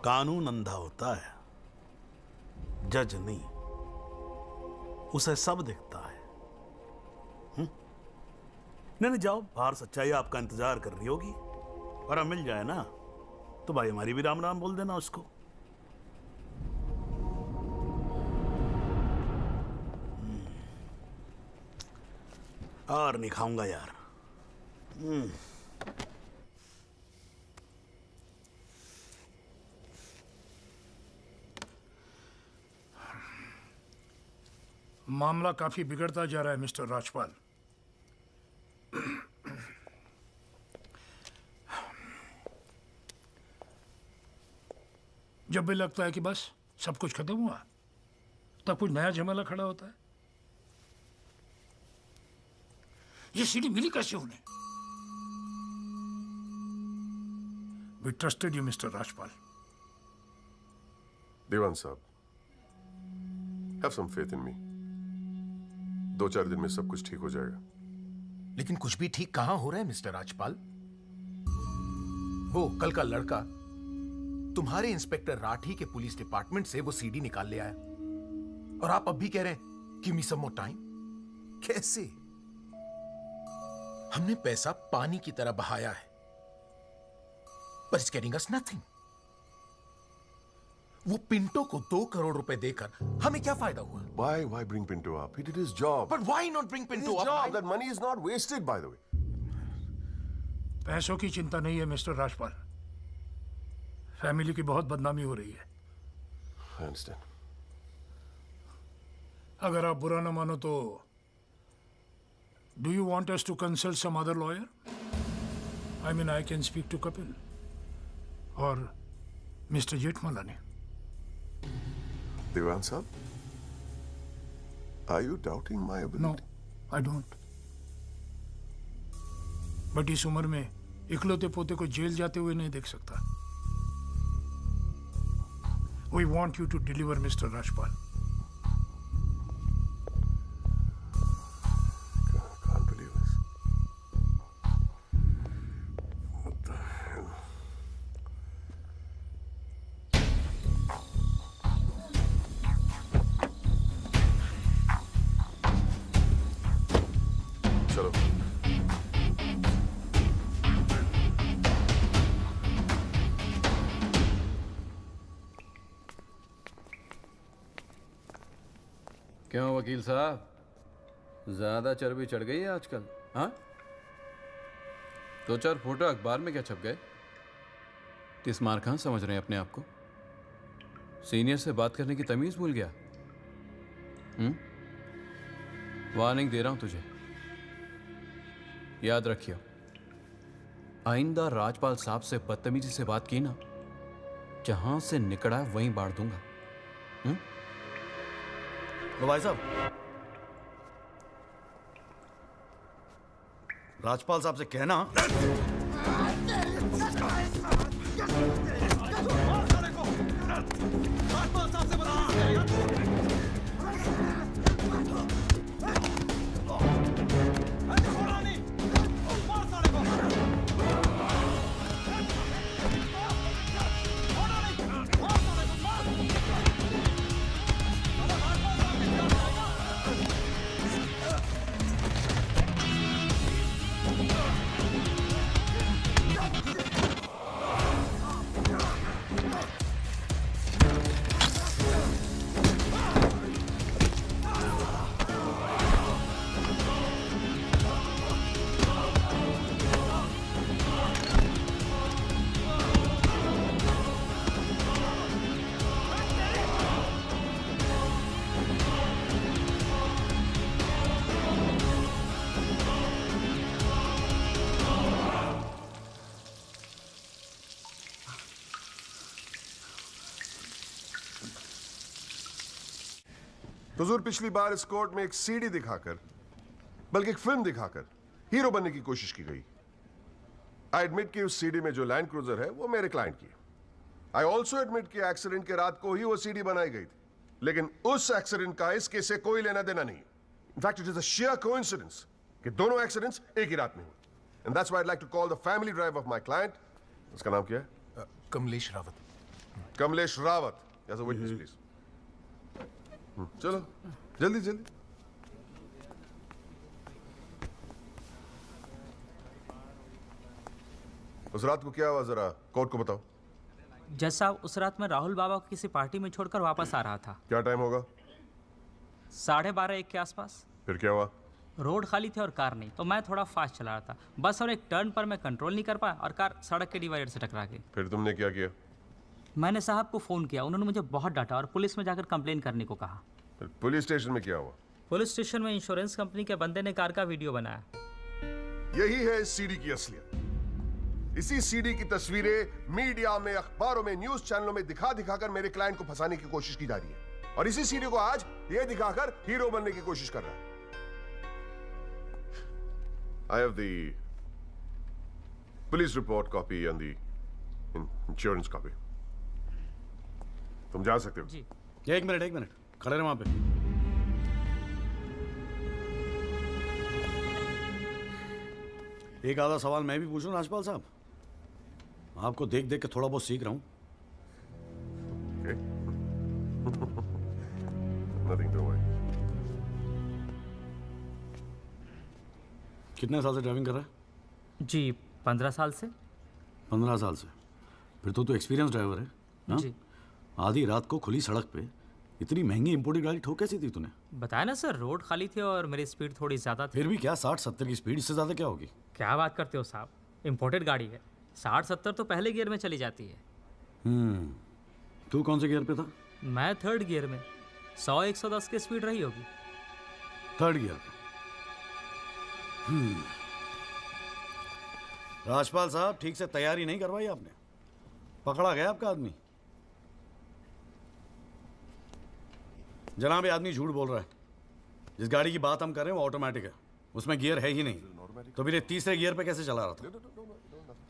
कानून अंधा होता है, जज नहीं। उसे सब दिखता है। नहीं, जाओ, बाहर सच्चाई आपका इंतजार कर रही होगी, और अब मिल जाए ना तो भाई हमारी भी राम राम बोल देना उसको। और नहीं खाऊंगा यार। मामला काफी बिगड़ता जा रहा है मिस्टर राजपाल। जब भी लगता है कि बस सब कुछ खत्म हुआ, तब कुछ नया झमेला खड़ा होता है। ये सीढ़ी मिली कैसे उन्हें? We trusted you, Mr. Rajpal. देवान साहब, have some faith in me. 2-4 दिन में सब कुछ ठीक हो जाएगा। लेकिन कुछ भी ठीक कहां हो रहा है मिस्टर राजपाल? वो कल का लड़का तुम्हारे इंस्पेक्टर राठी के पुलिस डिपार्टमेंट से वो सीडी निकाल ले आया, और आप अब भी कह रहे हैं गिव मी सम मोर टाइम। कैसे? हमने पैसा पानी की तरह बहाया है, but it's getting us nothing. वो पिंटो को 2 करोड़ रुपए देकर हमें क्या फायदा हुआ? Why bring Pinto up? He did his job. But why not bring Pinto His up? job. That money is not wasted, by the way. पैसों की चिंता नहीं है मिस्टर राजपाल। फैमिली की बहुत बदनामी हो रही है। I understand. अगर आप बुरा न मानो तो do you want us to consult some other lawyer? I mean, I can speak to Kapil or Mr. Jetmalani. Devan sahab, are you doubting my ability? No, I don't. But इस उम्र में इकलौते पोते को जेल जाते हुए नहीं देख सकता। We want you to deliver, Mr. Rajpal. Can't believe this. What the hell? चलो। क्यों वकील साहब, ज्यादा चर्बी चढ़ गई है आजकल? हाँ, 2-4 फोटो अखबार में क्या छप गए? किस मार कहाँ समझ रहे हैं अपने आप को? सीनियर से बात करने की तमीज भूल गया? वार्निंग दे रहा हूं तुझे, याद रखियो, आइंदा राजपाल साहब से बदतमीजी से बात की ना, जहां से निकला वहीं बांट दूंगा। लो भाई साहब, राजपाल साहब से कहना हुजूर, पिछली बार इस कोर्ट में एक सीडी दिखाकर, बल्कि एक फिल्म दिखाकर हीरो बनने की कोशिश की गई। आई एडमिट कि उस सीडी में जो लैंड क्रूजर है वो मेरे क्लाइंट की है। आई ऑल्सो एडमिट कि एक्सीडेंट के रात को ही वो सीडी बनाई गई थी, लेकिन उस एक्सीडेंट का इस केस से कोई लेना देना नहीं। In fact, it is a sheer coincidence कि दोनों एक्सीडेंट्स एक ही रात में हुए. And that's why I'd like to call the family driver of my client. उसका नाम क्या है? Kamlesh Rawat. Kamlesh Rawat. As a witness, please. चलो, जल्दी जल्दी. उस रात को क्या हुआ जरा कोर्ट को बताओ. जज साहब, उस रात मैं राहुल बाबा को किसी पार्टी में छोड़कर वापस आ रहा था. क्या टाइम होगा? 12:30 1 के आसपास. फिर क्या हुआ? रोड खाली थी और कार नहीं, तो मैं थोड़ा फास्ट चला रहा था. बस और एक टर्न पर मैं कंट्रोल नहीं कर पाया और कार सड़क के डिवाइडर से टकरा गई. फिर तुमने क्या किया? मैंने साहब को फ़ोन किया. उन्होंने मुझे बहुत डांटा और पुलिस में जाकर कंप्लेन करने को कहा. फिर पुलिस स्टेशन में क्या हुआ? पुलिस स्टेशन में इंश्योरेंस कंपनी के बंदे ने कार का वीडियो बनाया. यही है इस सीडी की असलियत. इसी सीडी की तस्वीरें मीडिया में, अखबारों में, न्यूज चैनलों में दिखा दिखाकर मेरे क्लाइंट को फंसाने की कोशिश की जा रही है. और इसी सीडी को आज ये दिखाकर हीरो बनने की कोशिश कर रहा है. I have the police report copy and the insurance copy. तुम जा सकते हो. जी. एक मिनट खड़े रहे वहां पे. एक आधा सवाल मैं भी पूछूं राजपाल साहब? आपको देख देख के थोड़ा बहुत सीख रहा हूं. Nothing to worry. कितने साल से ड्राइविंग कर रहा है? जी 15 साल से. 15 साल से. फिर तो तू एक्सपीरियंस ड्राइवर है ना? जी. आधी रात को खुली सड़क पे इतनी महंगी इंपोर्टेड गाड़ी ठोक कैसी थी तूने? बताया ना सर, रोड खाली थी और मेरी स्पीड थोड़ी ज़्यादा थी. फिर भी क्या 60-70 की स्पीड, इससे ज़्यादा क्या होगी? क्या बात करते हो साहब, इंपोर्टेड गाड़ी है. 60-70 तो पहले गियर में चली जाती है. तू कौन से गियर पे था? मैं 3rd गियर में. 100-110 की स्पीड रही होगी. 3rd गियर पे. राजपाल साहब, ठीक से तैयारी नहीं करवाई आपने. पकड़ा गया आपका आदमी. जनाब, ये आदमी झूठ बोल रहा है. जिस गाड़ी की बात हम कर रहे हैं वो ऑटोमेटिक है, उसमें गियर है ही नहीं. तो फिर ये 3रे गियर पे कैसे चला रहा था?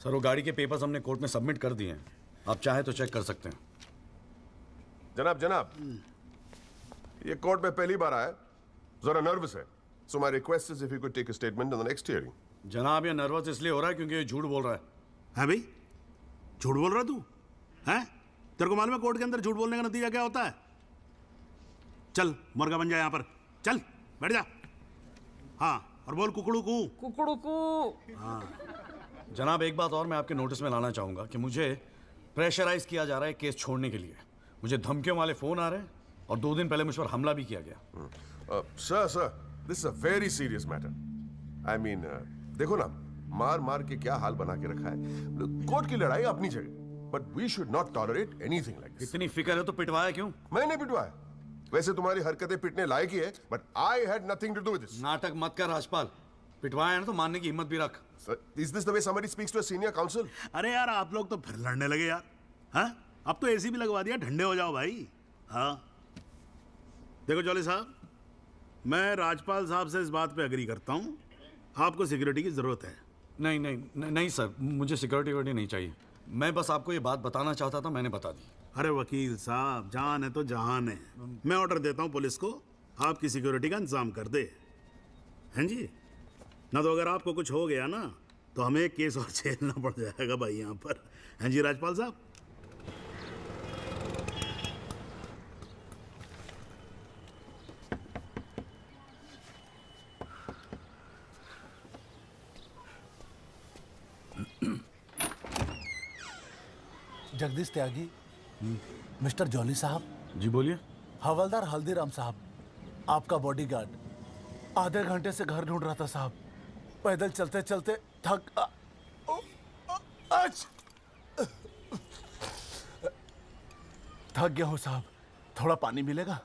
सर, वो गाड़ी के पेपर्स हमने कोर्ट में सबमिट कर दिए हैं. आप चाहे तो चेक कर सकते हैं. जनाब, ये कोर्ट में पहली बार आया, जरा नर्वस है. So my request is if you could take a statement in the next hearing. जनाब, ये नर्वस इसलिए हो रहा है क्योंकि ये झूठ बोल रहा है. है भाई? झूठ बोल रहा तू? हैं? तेरे को मालूम है कोर्ट के अंदर झूठ बोलने का नतीजा क्या होता है? चल मुर्गा बन जा यहाँ पर. चल बैठ जा. हाँ, और बोल कुकड़ू कू. कुकड़ू कू. हाँ. जनाब, एक बात और मैं आपके नोटिस में लाना चाहूँगा कि मुझे प्रेशराइज किया जा रहा है केस छोड़ने के लिए. मुझे धमकियों वाले फ़ोन आ रहे हैं और 2 दिन पहले मुझ पर हमला भी किया गया. Sir, this is a very serious matter. I mean, देखो ना, मार के क्या हाल बना के रखा है. कोर्ट की लड़ाई अपनी जगह, but we should not tolerate anything like this. इतनी फिक्र है तो पिटवाया क्यों? मैंने पिटवाया. वैसे तुम्हारी हरकतें पिटने लायक ही है, but I had nothing to do with this. नाटक मत कर राजपाल. पिटवाया है ना तो मानने की हिम्मत भी रख. Is this the way somebody speaks to a senior counsel? अरे यार, आप लोग तो फिर लड़ने लगे यार. हाँ, अब तो एसी भी लगवा दिया. ठंडे हो जाओ भाई. हाँ, देखो जॉली साहब, मैं राजपाल साहब से इस बात पे एग्री करता हूँ. आपको सिक्योरिटी की जरूरत है. नहीं सर, मुझे सिक्योरिटी नहीं चाहिए. मैं बस आपको ये बात बताना चाहता था, मैंने बता दी. अरे वकील साहब, जान है तो जहान है. मैं ऑर्डर देता हूँ पुलिस को, आपकी सिक्योरिटी का इंतजाम कर दे. हैं जी? ना तो अगर आपको कुछ हो गया ना तो हमें एक केस और झेलना पड़ जाएगा भाई यहाँ पर. हैं जी राजपाल साहब? जगदीश त्यागी, मिस्टर जॉली साहब. जी बोलिए. हवलदार हल्दीराम साहब, आपका बॉडीगार्ड. आधे घंटे से घर ढूंढ रहा था साहब. पैदल चलते चलते थक गया हूँ साहब. थोड़ा पानी मिलेगा?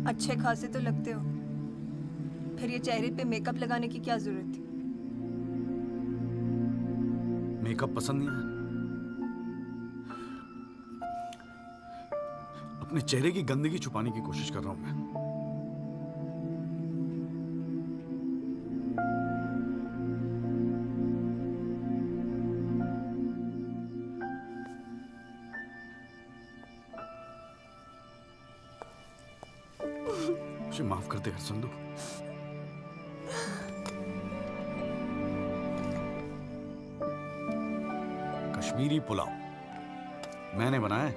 अच्छे खासे तो लगते हो, फिर ये चेहरे पे मेकअप लगाने की क्या जरूरत थी? मेकअप पसंद नहीं है? अपने चेहरे की गंदगी छुपाने की कोशिश कर रहा हूं मैं। मुझे माफ कर दे यार संधू। कश्मीरी पुलाव मैंने बनाया है।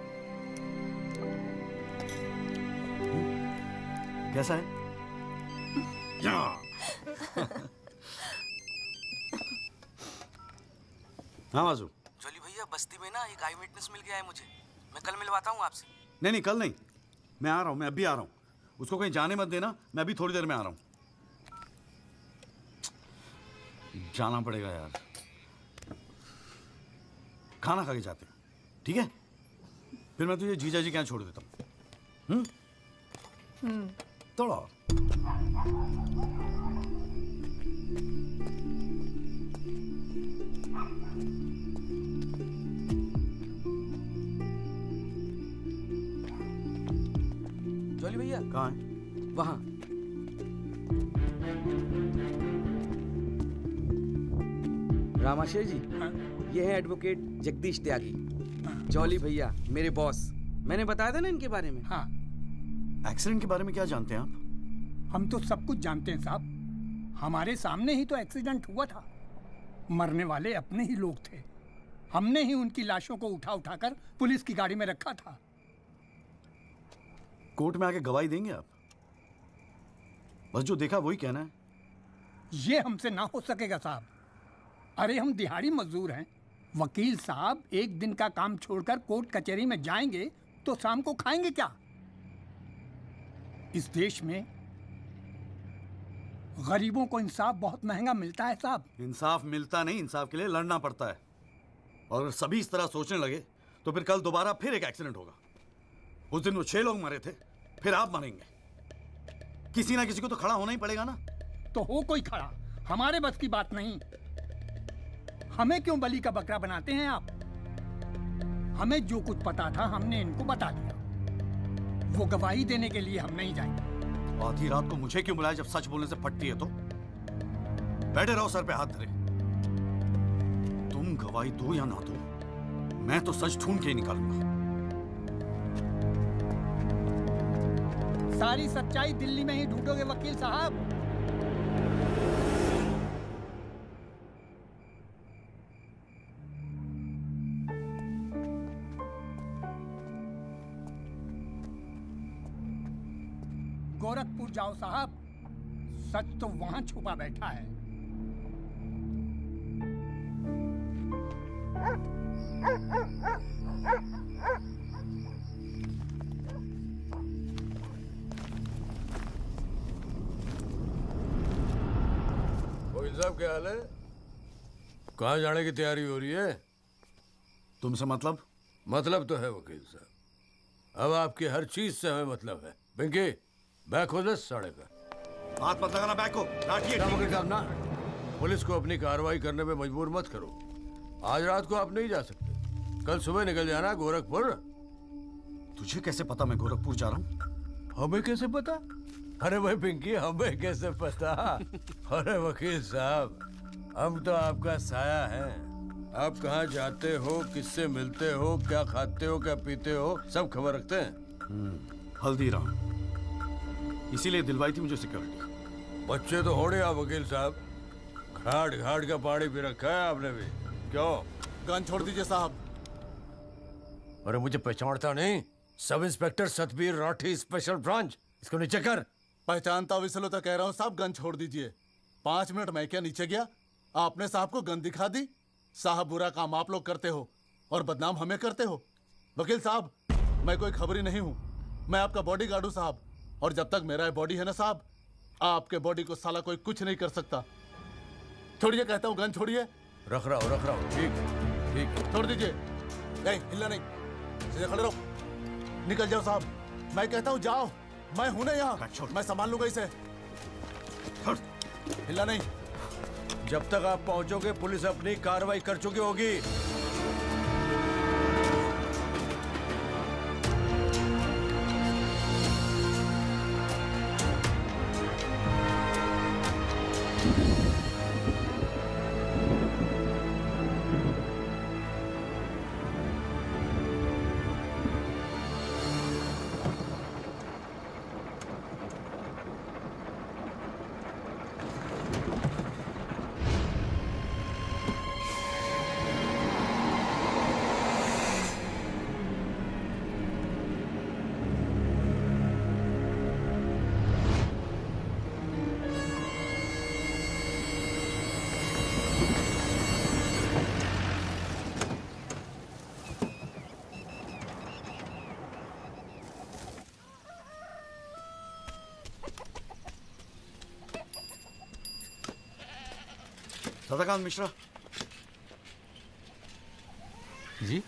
कैसा है? हाँ माजू। जॉली भैया, बस्ती में ना एक आई विटनेस मिल गया है मुझे। मैं कल मिलवाता हूँ आपसे। नहीं, कल नहीं, मैं आ रहा हूं, मैं अभी आ रहा हूं। उसको कहीं जाने मत देना, मैं अभी थोड़ी देर में आ रहा हूं। जाना पड़ेगा यार, खाना खा के जाते हैं, ठीक है? फिर मैं तुझे जीजा जी के यहाँ छोड़ देता हूँ। थोड़ा और। जॉली भैया कहाँ है? वहाँ। रामाशय जी, ये है एडवोकेट जगदीश त्यागी। जॉली भैया मेरे बॉस। मैंने बताया था ना इनके बारे में। हाँ। एक्सीडेंट के बारे में क्या जानते हैं आप? हम तो सब कुछ जानते हैं साहब। हमारे सामने ही तो एक्सीडेंट हुआ था। मरने वाले अपने ही लोग थे। हमने ही उनकी लाशों को उठा उठाकर पुलिस की गाड़ी में रखा था। कोर्ट में आके गवाही देंगे आप? बस जो देखा वही कहना है। ये हमसे ना हो सकेगा साहब। अरे हम दिहाड़ी मजदूर हैं। वकील साहब एक दिन का काम छोड़कर कोर्ट कचहरी में जाएंगे तो शाम को खाएंगे क्या? इस देश में गरीबों को इंसाफ बहुत महंगा मिलता है साहब। इंसाफ मिलता नहीं, इंसाफ के लिए लड़ना पड़ता है। और अगर सभी इस तरह सोचने लगे तो फिर कल दोबारा फिर एक एक्सीडेंट होगा। उस दिन वो 6 लोग मरे थे, फिर आप मरेंगे। किसी ना किसी को तो खड़ा होना ही पड़ेगा ना। तो हो कोई खड़ा, हमारे बस की बात नहीं। हमें क्यों बलि का बकरा बनाते हैं आप? हमें जो कुछ पता था हमने इनको बता दिया। वो गवाही देने के लिए हम नहीं जाएंगे। आधी रात को मुझे क्यों बुलाया जब सच बोलने से फटती है तो? बैठे रहो सर पे हाथ धरे। तुम गवाही दो या ना दो, मैं तो सच ढूंढ के ही निकालूंगा। सारी सच्चाई दिल्ली में ही ढूंढोगे वकील साहब। गोरखपुर जाओ साहब, सच तो वहां छुपा बैठा है। वकील साहब क्या हाल है? कहाँ जाने की तैयारी हो रही है? तुमसे मतलब? मतलब तो है वकील साहब। अब आपकी हर चीज से हमें मतलब है। पिंकी, बैग खोल साढ़े का। हाथ मत लगाना बैग को। वकील साहब ना, पुलिस को अपनी कार्रवाई करने में मजबूर मत करो। आज रात को आप नहीं जा सकते, कल सुबह निकल जाना गोरखपुर। तुझे कैसे पता मैं गोरखपुर जा रहा हूँ? हमें कैसे पता? अरे भाई पिंकी, हमें कैसे पता? अरे वकील साहब, हम तो आपका साया है। आप कहाँ जाते हो, किससे मिलते हो, क्या खाते हो, क्या पीते हो, सब खबर रखते हैं। हल्दीराम, इसीलिए दिलवाई थी मुझे सिक्योरिटी। बच्चे तो होड़े आप वकील साहब, घाट घाट का पानी पी रखा है आपने भी। क्यों? गन छोड़ दीजिए साहब। अरे मुझे पहचानता नहीं? Sub inspector Satbir Rathi, special branch. इसको नीचे कर। पहचानता हूँ इसलिए तो कह रहा हूँ साहब, गन छोड़ दीजिए। 5 मिनट मैं क्या नीचे गया, आपने साहब को गन दिखा दी। साहब बुरा काम आप लोग करते हो और बदनाम हमें करते हो। वकील साहब, मैं कोई खबरी नहीं हूँ, मैं आपका बॉडीगार्ड हूँ साहब। और जब तक मेरा बॉडी है ना साहब, आपके बॉडी को साला कोई कुछ नहीं कर सकता। छोड़िए कहता हूँ, गन छोड़िए। रख रहा हूँ। ठीक ठीक, छोड़ दीजिए। नहीं हिलना नहीं, सीधे खड़े रहो। निकल जाओ साहब, मैं कहता हूँ जाओ। मैं हूं ना यहाँ, मैं संभाल लूंगा इसे। हिलना नहीं। जब तक आप पहुंचोगे पुलिस अपनी कार्रवाई कर चुकी होगी। सदाकांत मिश्रा जी।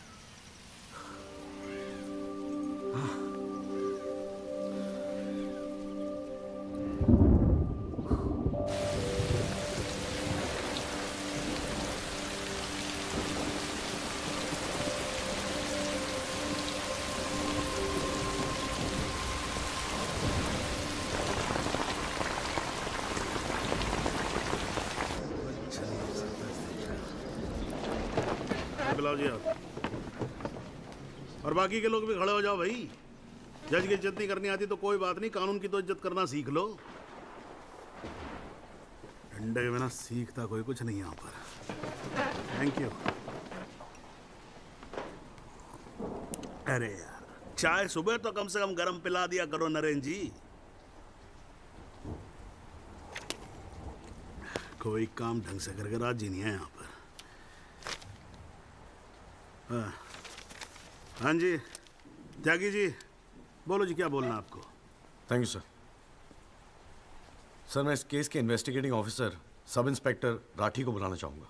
बुलाओ जी आप। और बाकी के लोग भी खड़े हो जाओ भाई। जज की इज्जत नहीं करनी आती तो कोई बात नहीं, कानून की तो इज्जत करना सीख लो। डंडे के बिना सीखता कोई कुछ नहीं यहाँ पर। Thank you. अरे यार, चाय सुबह तो कम से कम गर्म पिला दिया करो नरेंद्र जी। कोई काम ढंग से करके राजी नहीं है यहाँ पर। हाँ जी त्यागी जी, बोलो जी, क्या बोलना है आपको? Thank you sir. सर मैं इस केस के investigating officer sub inspector Rathi को बुलाना चाहूँगा।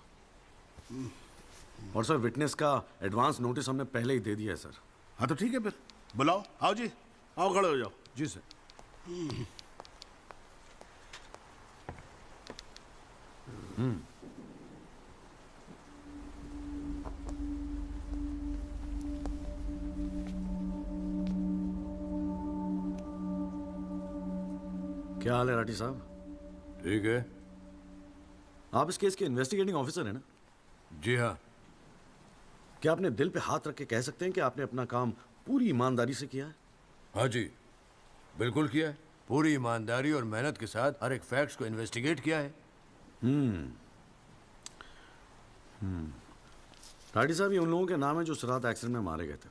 और सर विटनेस का एडवांस नोटिस हमने पहले ही दे दिया है सर। हाँ तो ठीक है फिर बुलाओ। आओ जी, आओ खड़े हो जाओ। जी सर। क्या हाल है राठी साहब? ठीक है। आप इस केस के इन्वेस्टिगेटिंग ऑफिसर हैं ना? जी हाँ। क्या आपने दिल पे हाथ रख के कह सकते हैं कि आपने अपना काम पूरी ईमानदारी से किया है? हाँ जी, बिल्कुल किया है। पूरी ईमानदारी और मेहनत के साथ हर एक फैक्ट्स को इन्वेस्टिगेट किया है। राठी साहब, ये उन लोगों के नाम है जो उस रात एक्सीडेंट में मारे गए थे।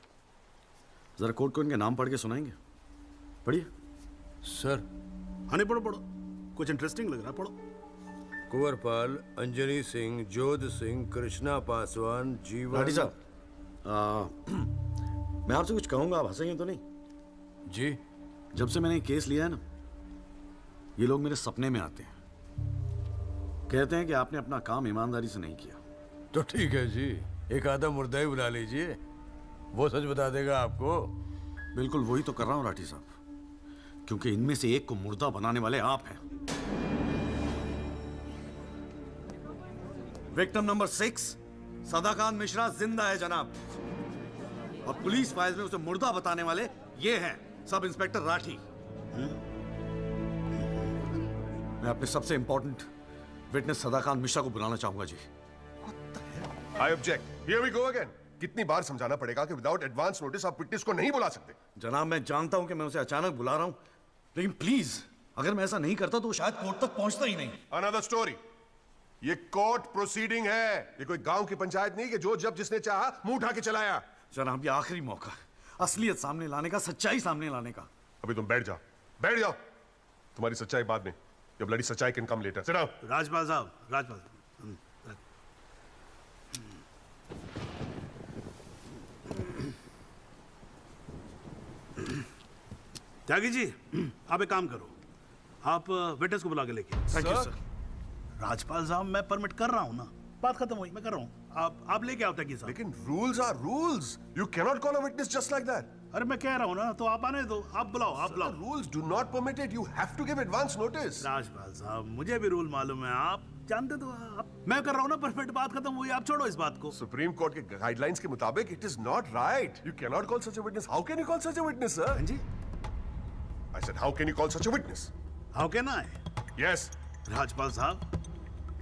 जरा कोर्ट को इनके नाम पढ़ के सुनाएंगे? पढ़िए। सर। हाँ नहीं, पढ़ो पढ़ो, कुछ इंटरेस्टिंग लग रहा है, पढ़ो। कुंवरपाल, अंजनी सिंह, जोध सिंह, कृष्णा पासवान, जीवन। राठी साहब, मैं आपसे कुछ कहूंगा, आप हंसेंगे तो नहीं? जी। जब से मैंने ये केस लिया है ना, ये लोग मेरे सपने में आते हैं, कहते हैं कि आपने अपना काम ईमानदारी से नहीं किया। तो ठीक है जी, एक आधा मुर्दा ही बुला लीजिए, वो सच बता देगा आपको। बिल्कुल वही तो कर रहा हूँ राठी साहब, क्योंकि इनमें से एक को मुर्दा बनाने वाले आप हैं। विक्टिम नंबर 6 सदाकांत मिश्रा जिंदा है जनाब, और पुलिस फाइल्स में उसे मुर्दा बताने वाले ये हैं सब इंस्पेक्टर राठी। मैं अपने सबसे इंपॉर्टेंट विटनेस सदाकांत मिश्रा को बुलाना चाहूंगा जी। I object. Here we go again. कितनी बार समझाना पड़ेगा कि विदाउट एडवांस नोटिस आप विटनेस को नहीं बुला सकते? जनाब मैं जानता हूं कि मैं उसे अचानक बुला रहा हूं, लेकिन प्लीज अगर मैं ऐसा नहीं करता तो शायद कोर्ट तक पहुंचता ही नहीं। Another story. ये कोर्ट प्रोसीडिंग है, ये कोई गांव की पंचायत नहीं कि जो जब जिसने चाहा मुंह उठा के चलाया। जनाब ये आखिरी मौका है असलियत सामने लाने का, सच्चाई सामने लाने का। अभी तुम बैठ जाओ, बैठ जाओ। तुम्हारी सच्चाई बाद में, जब लड़ी सच्चाई can come later. Sit down. Rajpal साहब, राजपाल साहब। त्यागी जी, आप एक काम करो, आप विटनेस को बुला के लेके। Thank you sir. राजपाल साहब मैं परमिट कर रहा हूँ ना, बात खत्म हुई, मैं कर रहा हूँ। आप लेके आओ त्यागी साहब। लेकिन rules are rules. You can not call a witness just like that. अरे मैं कह रहा हूँ ना, तो आप आने दो, आप बुलाओ, आप बुलाओ। Rules do not permit it, you have to give advance notice. Rajpal साहब, मुझे भी रूल मालूम है, आप जानते तो आप। मैं कर रहा हूँ ना, परफेक्ट, बात खत्म हुई, आप छोड़ो इस बात को। सुप्रीम कोर्ट के गाइडलाइंस के मुताबिक it is not right. You can not call such a witness. How can you call such a witness, sir? हाँ जी, I said how can you call such a witness? How can I? Yes Rajpal साहब,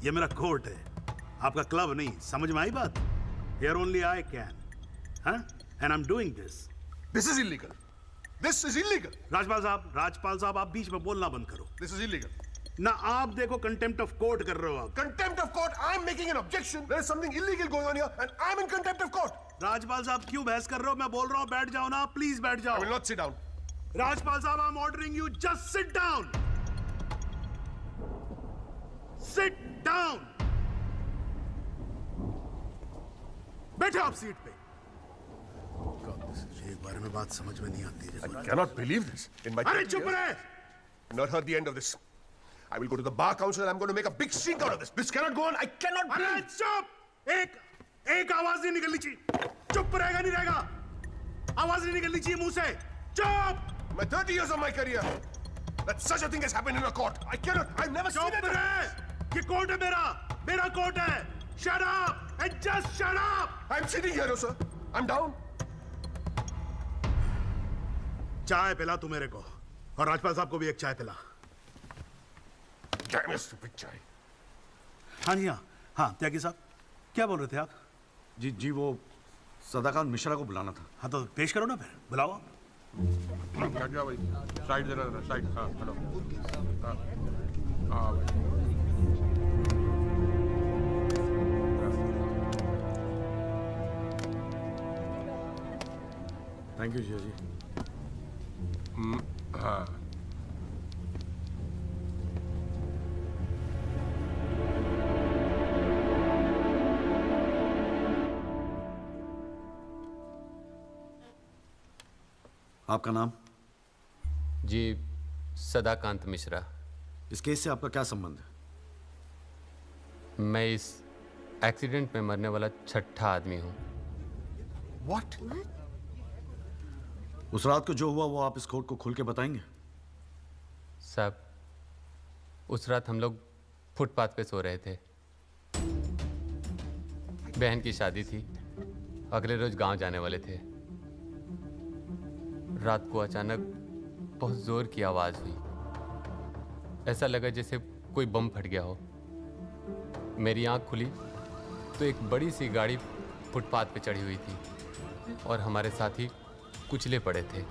ये मेरा court है, आपका club नहीं, समझ में आई बात? Here only I can, huh? And I'm doing this. This is illegal. This is illegal. Rajpal साहब, आप बीच में बोलना बंद करो। This is illegal. ना आप देखो कंटेम्प्ट ऑफ कोर्ट कर रहे हो आप। Contempt of court. I'm making an objection. There is something illegal going on here, and I'm in contempt of court. Rajpal साहब क्यों बहस कर रहे हो? मैं बोल रहा हूँ बैठ जाओ ना, प्लीज बैठ जाओ। I will not sit down. Rajpal साहब, I'm ordering you, just sit down. Sit down. बैठो आप सीट पे। एक बार में बात समझ में नहीं आती है। I cannot believe this. In my अरे चुप रहे! I've not heard the end of this. I will go to the bar council and I'm going to make a big stink out of this. This cannot go on. I cannot अरे breathe. चुप! एक आवाज नहीं निकलनी चाहिए। चुप रहेगा नहीं रहेगा? आवाज नहीं निकलनी चाहिए मुंह से। चुप! My 30 years of my career, that such a thing has happened in a court. I cannot. I've never seen it. चुप रहे! ये कोर्ट है मेरा कोर्ट है। Shut up and just shut up. I'm sitting here, sir. I'm down. चाय पिला तू मेरे को, और राजपाल साहब को भी एक चाय पिला। Damn your stupid chai. हाँ जी, हाँ त्यागी साहब, क्या बोल रहे थे आप? जी वो सदाकांत मिश्रा को बुलाना था। हाँ तो पेश करो ना फिर, बुलाओ आप। हट जाओ भाई, साइड देना, साइड। हाँ हेलो, हाँ भाई। थैंक यू जी। हाँ आपका नाम? जी सदाकांत मिश्रा। इस केस से आपका क्या संबंध है? मैं इस एक्सीडेंट में मरने वाला छठा आदमी हूँ। What? उस रात को जो हुआ वो आप इस कोर्ट को खुल के बताएंगे? साहब, उस रात हम लोग फुटपाथ पे सो रहे थे। बहन की शादी थी, अगले रोज गांव जाने वाले थे। रात को अचानक बहुत जोर की आवाज हुई। ऐसा लगा जैसे कोई बम फट गया हो। मेरी आंख खुली तो एक बड़ी सी गाड़ी फुटपाथ पे चढ़ी हुई थी और हमारे साथी कुचले पड़े थे।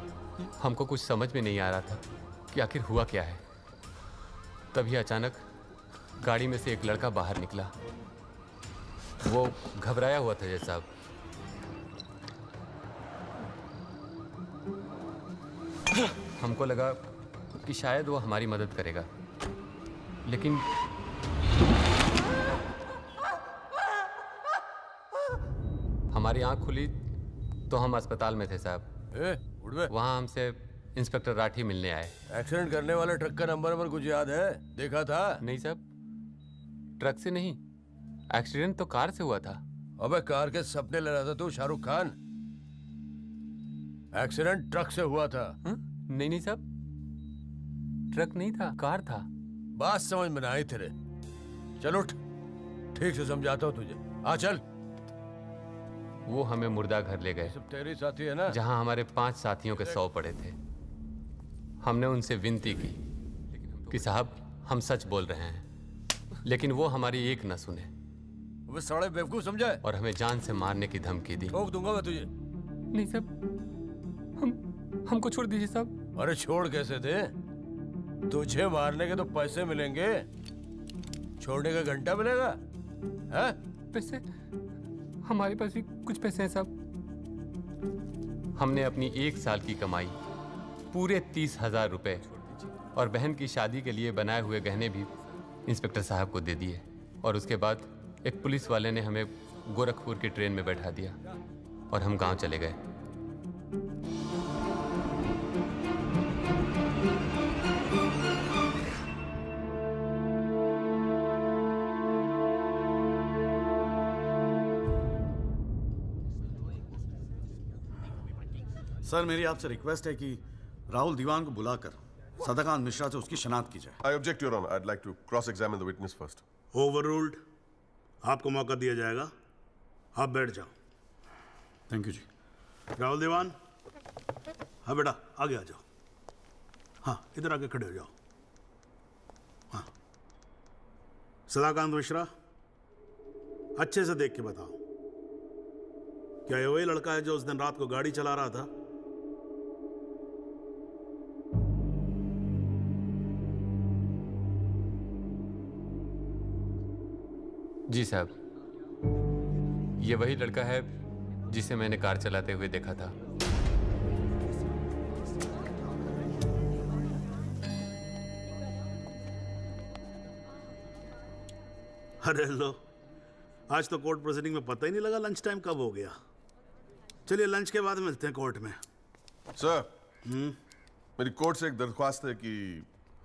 हमको कुछ समझ में नहीं आ रहा था कि आखिर हुआ क्या है। तभी अचानक गाड़ी में से एक लड़का बाहर निकला। वो घबराया हुआ था जैसा। हमको लगा कि शायद वो हमारी मदद करेगा, लेकिन हमारी आंख खुली तो हम अस्पताल में थे साहब। वहाँ हमसे इंस्पेक्टर राठी मिलने आए। एक्सीडेंट करने वाले ट्रक का नंबर कुछ याद है? देखा था? नहीं साहब, ट्रक से नहीं, एक्सीडेंट तो कार से हुआ था। अबे कार के सपने ले रहा था तू, शाहरुख खान। एक्सीडेंट ट्रक से हुआ था। नहीं साहब, ट्रक नहीं था, कार था। बात समझ में ना आई तेरे। चल उठ, ठीक से समझाता हूँ तुझे। आ चल। वो हमें मुर्दा घर ले गए। सब तेरे साथी है ना? जहां हमारे 5 साथियों के 100 पड़े थे। हमने उनसे विनती की कि साहब हम सच बोल रहे हैं, लेकिन वो हमारी एक न सुने। वो साले बेवकूफ समझा है और हमें जान से मारने की धमकी दी। ठोक दूंगा मैं तुझे। नहीं साहब, हमको छोड़ दीजिए साहब। अरे छोड़ कैसे दे? तुझे मारने के तो पैसे मिलेंगे, छोड़ने का घंटा मिलेगा? है? पैसे? हमारे पास भी कुछ पैसे हैं साहब। हमने अपनी 1 साल की कमाई पूरे 30,000 रुपए और बहन की शादी के लिए बनाए हुए गहने भी इंस्पेक्टर साहब को दे दिए। और उसके बाद एक पुलिस वाले ने हमें गोरखपुर की ट्रेन में बैठा दिया और हम गांव चले गए। सर मेरी आपसे रिक्वेस्ट है कि राहुल दीवान को बुलाकर सदाकांत मिश्रा से उसकी शनाख्त की जाए। I object, Your Honor. I'd like to cross-examine the witness first. Overruled. आपको मौका दिया जाएगा, आप बैठ जाओ। थैंक यू जी। राहुल दीवान, हाँ बेटा आगे आ जाओ। हाँ इधर आके खड़े हो जाओ। हाँ सदाकांत मिश्रा, अच्छे से देख के बताओ, क्या ये वही लड़का है जो उस दिन रात को गाड़ी चला रहा था? जी साहब, ये वही लड़का है जिसे मैंने कार चलाते हुए देखा था। अरे लो, आज तो कोर्ट प्रोसीडिंग में पता ही नहीं लगा लंच टाइम कब हो गया। चलिए लंच के बाद मिलते हैं कोर्ट में। सर, मेरी कोर्ट से एक दरख्वास्त है कि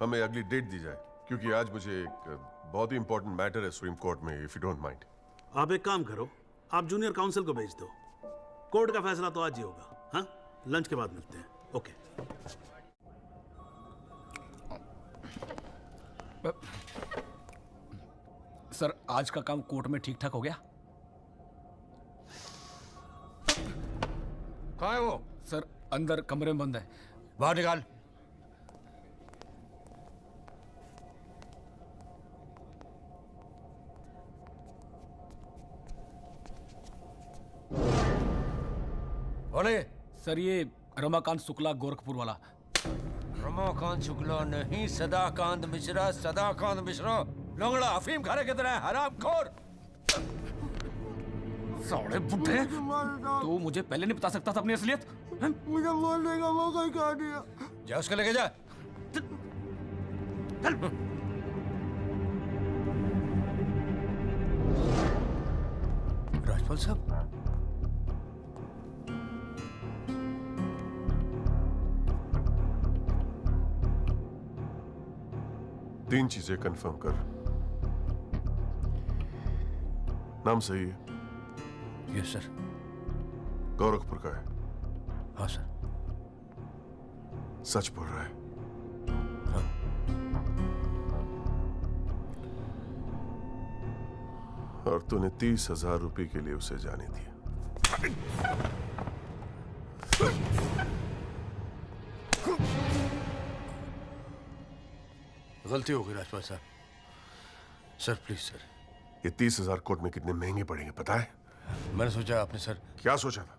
हमें अगली डेट दी जाए, क्योंकि आज मुझे एक बहुत ही इंपॉर्टेंट मैटर है सुप्रीम कोर्ट में, इफ यू डोंट माइंड। आप एक काम करो, आप जूनियर काउंसिल को भेज दो। कोर्ट का फैसला तो आज ही होगा। हाँ, लंच के बाद मिलते हैं। ओके। सर, आज का काम कोर्ट में ठीक ठाक हो गया? कहाँ है वो? सर, अंदर कमरे में बंद है। बाहर निकाल। कौन है? सर, ये रमाकांत शुक्ला, गोरखपुर वाला। रमाकांत शुक्ला नहीं, सदाकांत मिश्रा। सदाकांत मिश्रा लंगड़ा अफीम खाने की तरह हरामखोर। साले बुड्ढे, तू मुझे पहले नहीं बता सकता था अपनी असलियत? मुझे बोलने का मौका ही कहा दिया। जा उसको लेके जा। राजपाल साहब, तीन चीजें कंफर्म कर। नाम सही है? Yes sir. गोरखपुर का है? हाँ सर। सच बोल रहा है? हाँ। और तूने 30,000 रुपए के लिए उसे जाने दिया। गलती हो गई राजपाल साहब। Sir please sir. ये 30,000 कोर्ट में कितने महंगे पड़ेंगे पता है? मैंने सोचा आपने सर। क्या सोचा था?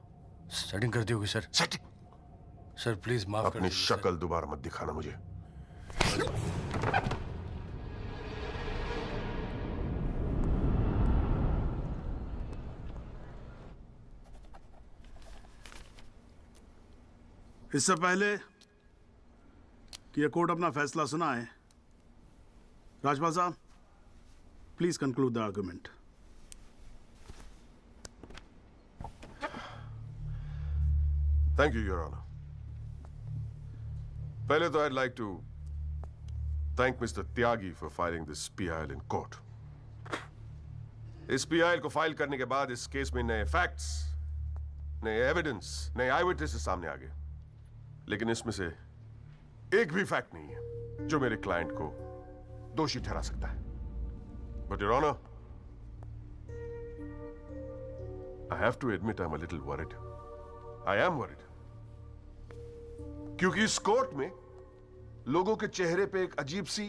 सेटिंग कर दी होगी सर। सेटिंग? सर प्लीज माफ कर अपनी शक्ल दोबारा मत दिखाना मुझे। इससे पहले कि यह कोर्ट अपना फैसला सुनाए, राजपाल साहब please conclude the argument. Thank you your honour. पहले तो I'd like to thank Mr. Tyagi for filing this PIL in court. इस PIL को फाइल करने के बाद इस केस में नए फैक्ट्स, नए एविडेंस, नए आई विटनेसेस सामने आ गए, लेकिन इसमें से एक भी फैक्ट नहीं है जो मेरे क्लाइंट को दोषी ठहरा सकता है। But Your Honor, I have to admit I'm a little worried. I am worried. क्योंकि इस कोर्ट में लोगों के चेहरे पे एक अजीब सी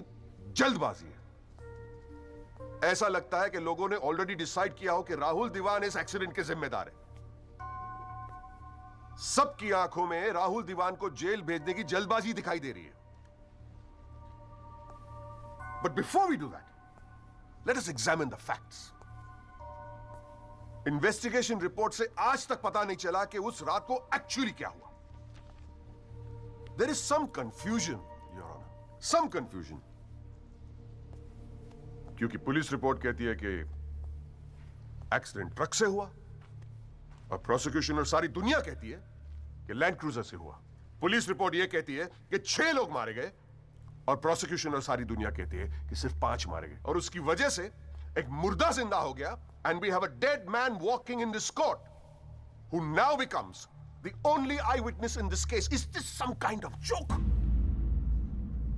जल्दबाजी है। ऐसा लगता है कि लोगों ने ऑलरेडी डिसाइड किया हो कि राहुल दीवान इस एक्सीडेंट के जिम्मेदार है। सबकी आंखों में राहुल दीवान को जेल भेजने की जल्दबाजी दिखाई दे रही है। But before we do that, let us examine the facts. Investigation report से आज तक पता नहीं चला कि उस रात को एक्चुअली क्या हुआ। There is some confusion, Your Honor. Some confusion. क्योंकि पुलिस रिपोर्ट कहती है कि एक्सीडेंट ट्रक से हुआ, और प्रोसिक्यूशन और सारी दुनिया कहती है कि लैंड क्रूजर से हुआ। पुलिस रिपोर्ट यह कहती है कि 6 लोग मारे गए, और प्रोसिक्यूशन और सारी दुनिया कहती है कि सिर्फ 5 मारे गए, और उसकी वजह से एक मुर्दा जिंदा हो गया, and we have a dead man walking in this court, who now becomes the only eyewitness in this case. Is this some kind of joke?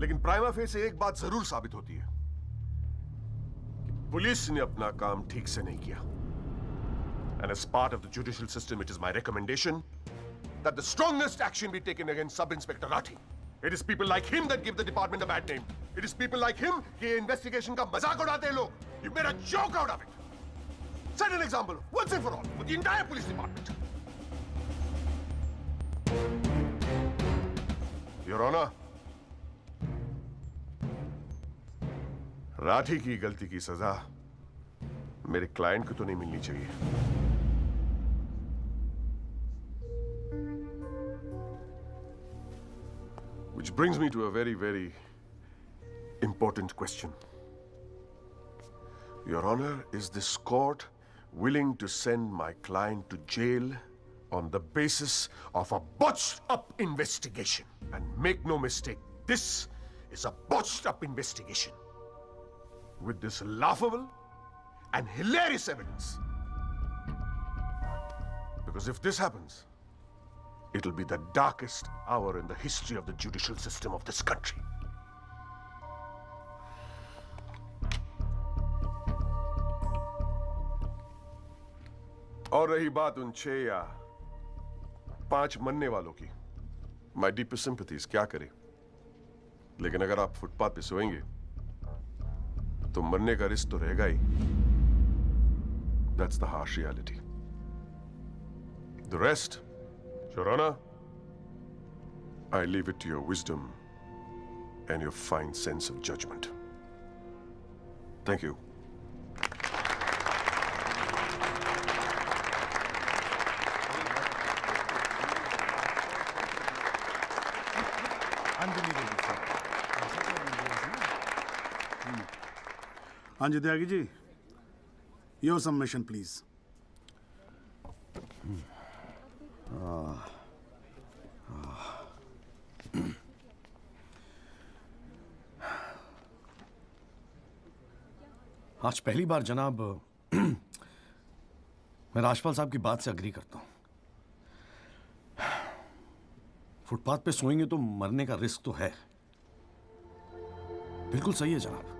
लेकिन प्राइमा फेसी एक बात जरूर साबित होती है कि पुलिस ने अपना काम ठीक से नहीं किया. And as part of the judicial system, it is my recommendation that the strongest action be taken against Sub-Inspector Rathi. It is people like him that give the department a bad name. It is people like him कि investigation का मजाक उड़ाते हैं लोग. You made a joke out of it. Set an example once and for all for the entire police department. Your Honor, Rathi की गलती की सजा मेरे क्लाइंट को तो नहीं मिलनी चाहिए. Which brings me to a very, very important question. Your Honor, is this court willing to send my client to jail on the basis of a botched-up investigation? And make no mistake, this is a botched-up investigation with this laughable and hilarious evidence. Because if this happens, it'll be the darkest hour in the history of the judicial system of this country. और रही बात उन 6 या 5 मरने वालों की, my deepest sympathies, क्या करें? लेकिन अगर आप फुटपाथ पे सोएंगे तो मरने का रिस्क तो रहेगा ही. That's the harsh reality. The rest, Your Honor, I leave it to your wisdom and your fine sense of judgment. Thank you. Anjali Tyagi ji, your submission please. आज पहली बार जनाब मैं राजपाल साहब की बात से अग्री करता हूं. फुटपाथ पे सोएंगे तो मरने का रिस्क तो है. बिल्कुल सही है जनाब.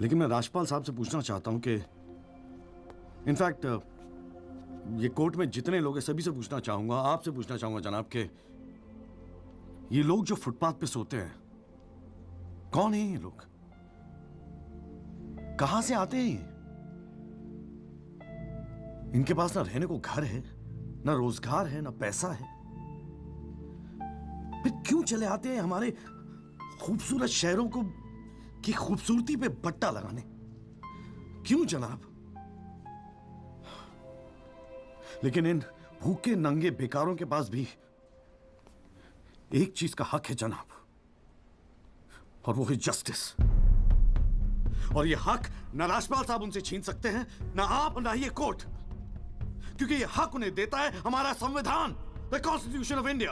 लेकिन मैं राजपाल साहब से पूछना चाहता हूं कि इनफैक्ट ये कोर्ट में जितने लोग हैं सभी से पूछना चाहूंगा, आपसे पूछना चाहूंगा जनाब कि ये लोग जो फुटपाथ पे सोते हैं कौन है? ये लोग कहां से आते हैं? इनके पास ना रहने को घर है, ना रोजगार है, ना पैसा है. फिर क्यों चले आते हैं हमारे खूबसूरत शहरों को की खूबसूरती पे बट्टा लगाने? क्यों जनाब? लेकिन इन भूखे नंगे बेकारों के पास भी एक चीज का हक है जनाब, और वो है जस्टिस. और ये हक ना राजपाल साहब उनसे छीन सकते हैं, ना आप, ना ये कोर्ट, क्योंकि ये हक उन्हें देता है हमारा संविधान, द कॉन्स्टिट्यूशन ऑफ इंडिया.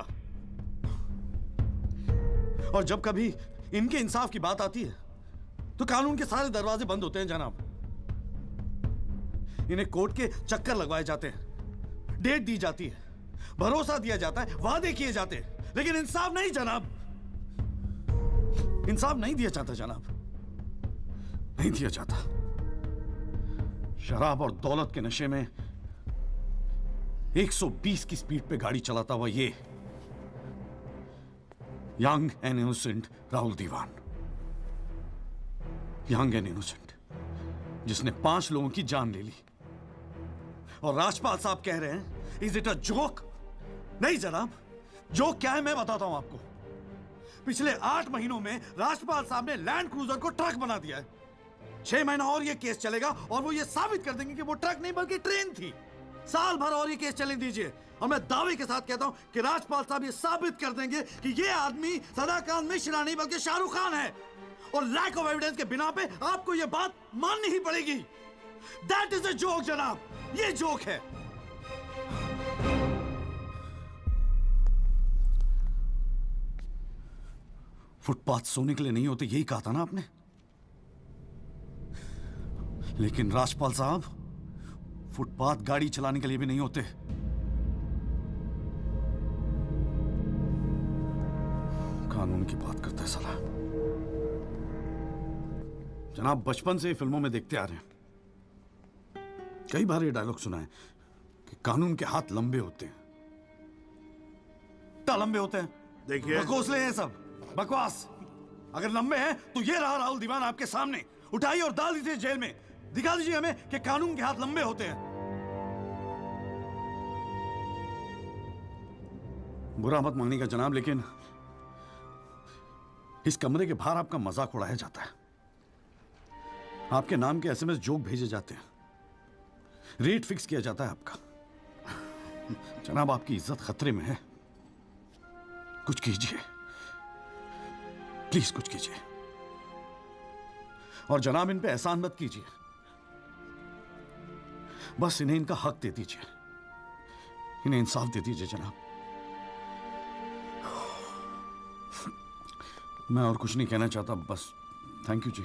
और जब कभी इनके इंसाफ की बात आती है तो कानून के सारे दरवाजे बंद होते हैं जनाब. इन्हें कोर्ट के चक्कर लगवाए जाते हैं, डेट दी जाती है, भरोसा दिया जाता है, वादे किए जाते हैं, लेकिन इंसाफ नहीं जनाब. इंसाफ नहीं दिया जाता जनाब, नहीं दिया जाता. शराब और दौलत के नशे में 120 की स्पीड पे गाड़ी चलाता हुआ ये young and innocent Rahul Diwan, young and innocent, जिसने 5 लोगों की जान ले ली. और राजपाल साहब कह रहे हैं इज इट अ जोक? नहीं जनाब, जोक क्या है मैं बताता हूं आपको. पिछले 8 महीनों में राजपाल साहब ने लैंड क्रूजर को ट्रक बना दिया है. 6 महीना और ये केस चलेगा और वो ये साबित कर देंगे कि वो ट्रक नहीं बल्कि ट्रेन थी. साल भर और ये केस चलने दीजिए और मैं दावे के साथ कहता हूं कि राजपाल साहब ये साबित कर देंगे कि ये आदमी सदाकांत मिश्रा नहीं बल्कि शाहरुख खान है. और लैक ऑफ एविडेंस के बिना पे आपको ये बात माननी ही पड़ेगी. दैट इज अ जोक जनाब, ये जोक है. फुटपाथ सोने के लिए नहीं होते, यही कहा था ना आपने. लेकिन राजपाल साहब फुटपाथ गाड़ी चलाने के लिए भी नहीं होते। कानून की बात करता है साला। जनाब, बचपन से ही फिल्मों में देखते आ रहे हैं, कई बार ये डायलॉग सुना है कि कानून के हाथ लंबे होते हैं। क्या लंबे होते हैं? देखिए, बकवासले हैं सब, बकवास। अगर लंबे हैं तो ये रहा राहुल दीवान आपके सामने, उठाइए और डाल दीजिए जेल में। दिखा दीजिए हमें कि कानून के हाथ लंबे होते हैं। बुरा मत मानिएगा जनाब, लेकिन इस कमरे के बाहर आपका मजाक उड़ाया जाता है, आपके नाम के एसएमएस जोक भेजे जाते हैं, रेट फिक्स किया जाता है आपका। जनाब, आपकी इज्जत खतरे में है, कुछ कीजिए, प्लीज कुछ कीजिए। और जनाब, इन पे एहसान मत कीजिए, बस इन्हें इनका हक दे दीजिए, इन्हें इंसाफ दे दीजिए जनाब। मैं और कुछ नहीं कहना चाहता, बस thank you ji.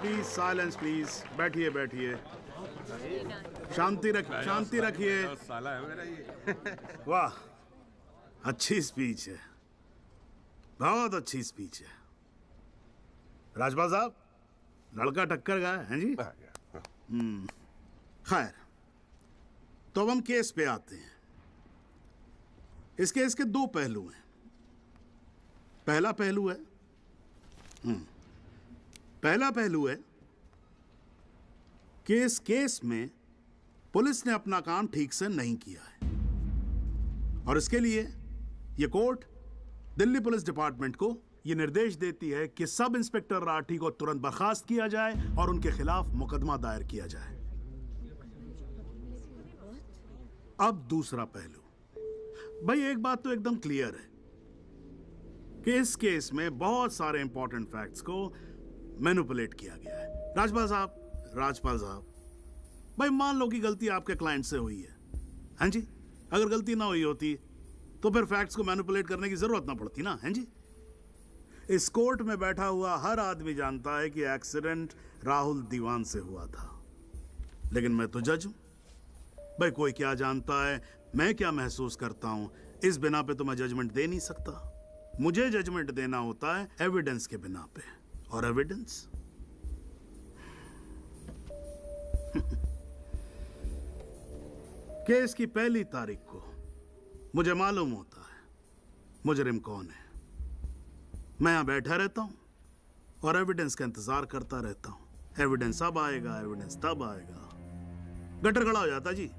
Please silence, please बैठिए बैठिए, शांति रखिए, शांति रखिए। वाह, अच्छी स्पीच है, बहुत अच्छी स्पीच है। राजपाल साहब, लड़का टक्कर गया है जी। खैर, तो अब हम केस पे आते हैं। इस केस के दो पहलू हैं। पहला पहलू है कि इस केस में पुलिस ने अपना काम ठीक से नहीं किया है, और इसके लिए ये कोर्ट दिल्ली पुलिस डिपार्टमेंट को ये निर्देश देती है कि सब इंस्पेक्टर राठी को तुरंत बर्खास्त किया जाए और उनके खिलाफ मुकदमा दायर किया जाए। अब दूसरा पहलू। भाई, एक बात तो एकदम क्लियर है कि इस केस में बहुत सारे इंपॉर्टेंट फैक्ट्स को मैनिपुलेट किया गया है। राजपाल साहब, भाई मान लो कि गलती आपके क्लाइंट से हुई है, हाँ जी। अगर गलती ना हुई होती तो फिर फैक्ट्स को मैनिपुलेट करने की जरूरत ना पड़ती ना, हैं जी। इस कोर्ट में बैठा हुआ हर आदमी जानता है कि एक्सीडेंट राहुल दीवान से हुआ था, लेकिन मैं तो जज हूं। भाई, कोई क्या जानता है, मैं क्या महसूस करता हूं, इस बिना पे तो मैं जजमेंट दे नहीं सकता। मुझे जजमेंट देना होता है एविडेंस के बिना पे, और एविडेंस केस की पहली तारीख को मुझे मालूम होता है मुजरिम कौन है। मैं यहां बैठा रहता हूं और एविडेंस का इंतजार करता रहता हूं। एविडेंस अब आएगा, एविडेंस तब आएगा। गटर खड़ा हो जाता जी,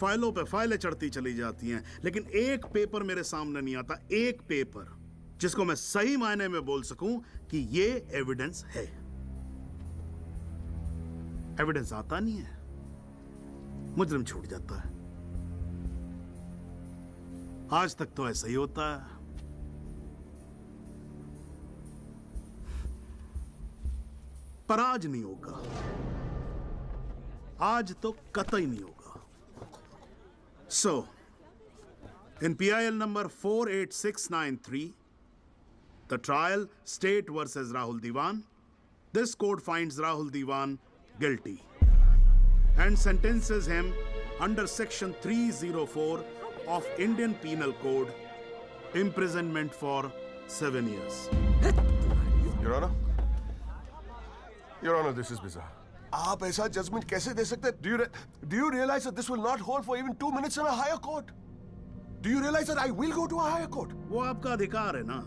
फाइलों पे फाइलें चढ़ती चली जाती हैं, लेकिन एक पेपर मेरे सामने नहीं आता, एक पेपर जिसको मैं सही मायने में बोल सकूं कि ये एविडेंस है। एविडेंस आता नहीं है, मुजरिम छूट जाता है। आज तक तो ऐसा ही होता है। पर आज नहीं होगा, आज तो कतई नहीं होगा। So, in PIL number 48693, the trial State versus Rahul Diwan, this court finds Rahul Diwan guilty and sentences him under section 304 of Indian Penal Code, imprisonment for 7 years. Your Honor, this is bizarre. आप ऐसा judgement कैसे दे सकते हैं? Do you realize that this will not hold for even 2 minutes in a higher court? Do you realize that I will go to a higher court? वो आपका अधिकार है ना।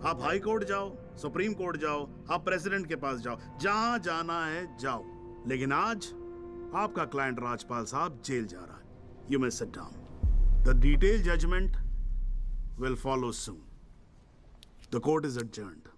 आप हाई कोर्ट जाओ, सुप्रीम कोर्ट जाओ, आप प्रेसिडेंट के पास जाओ, जहां जाना है जाओ। लेकिन आज आपका क्लाइंट राजपाल साहब जेल जा रहा है। You may sit down. The detailed judgment will follow soon. The court is adjourned.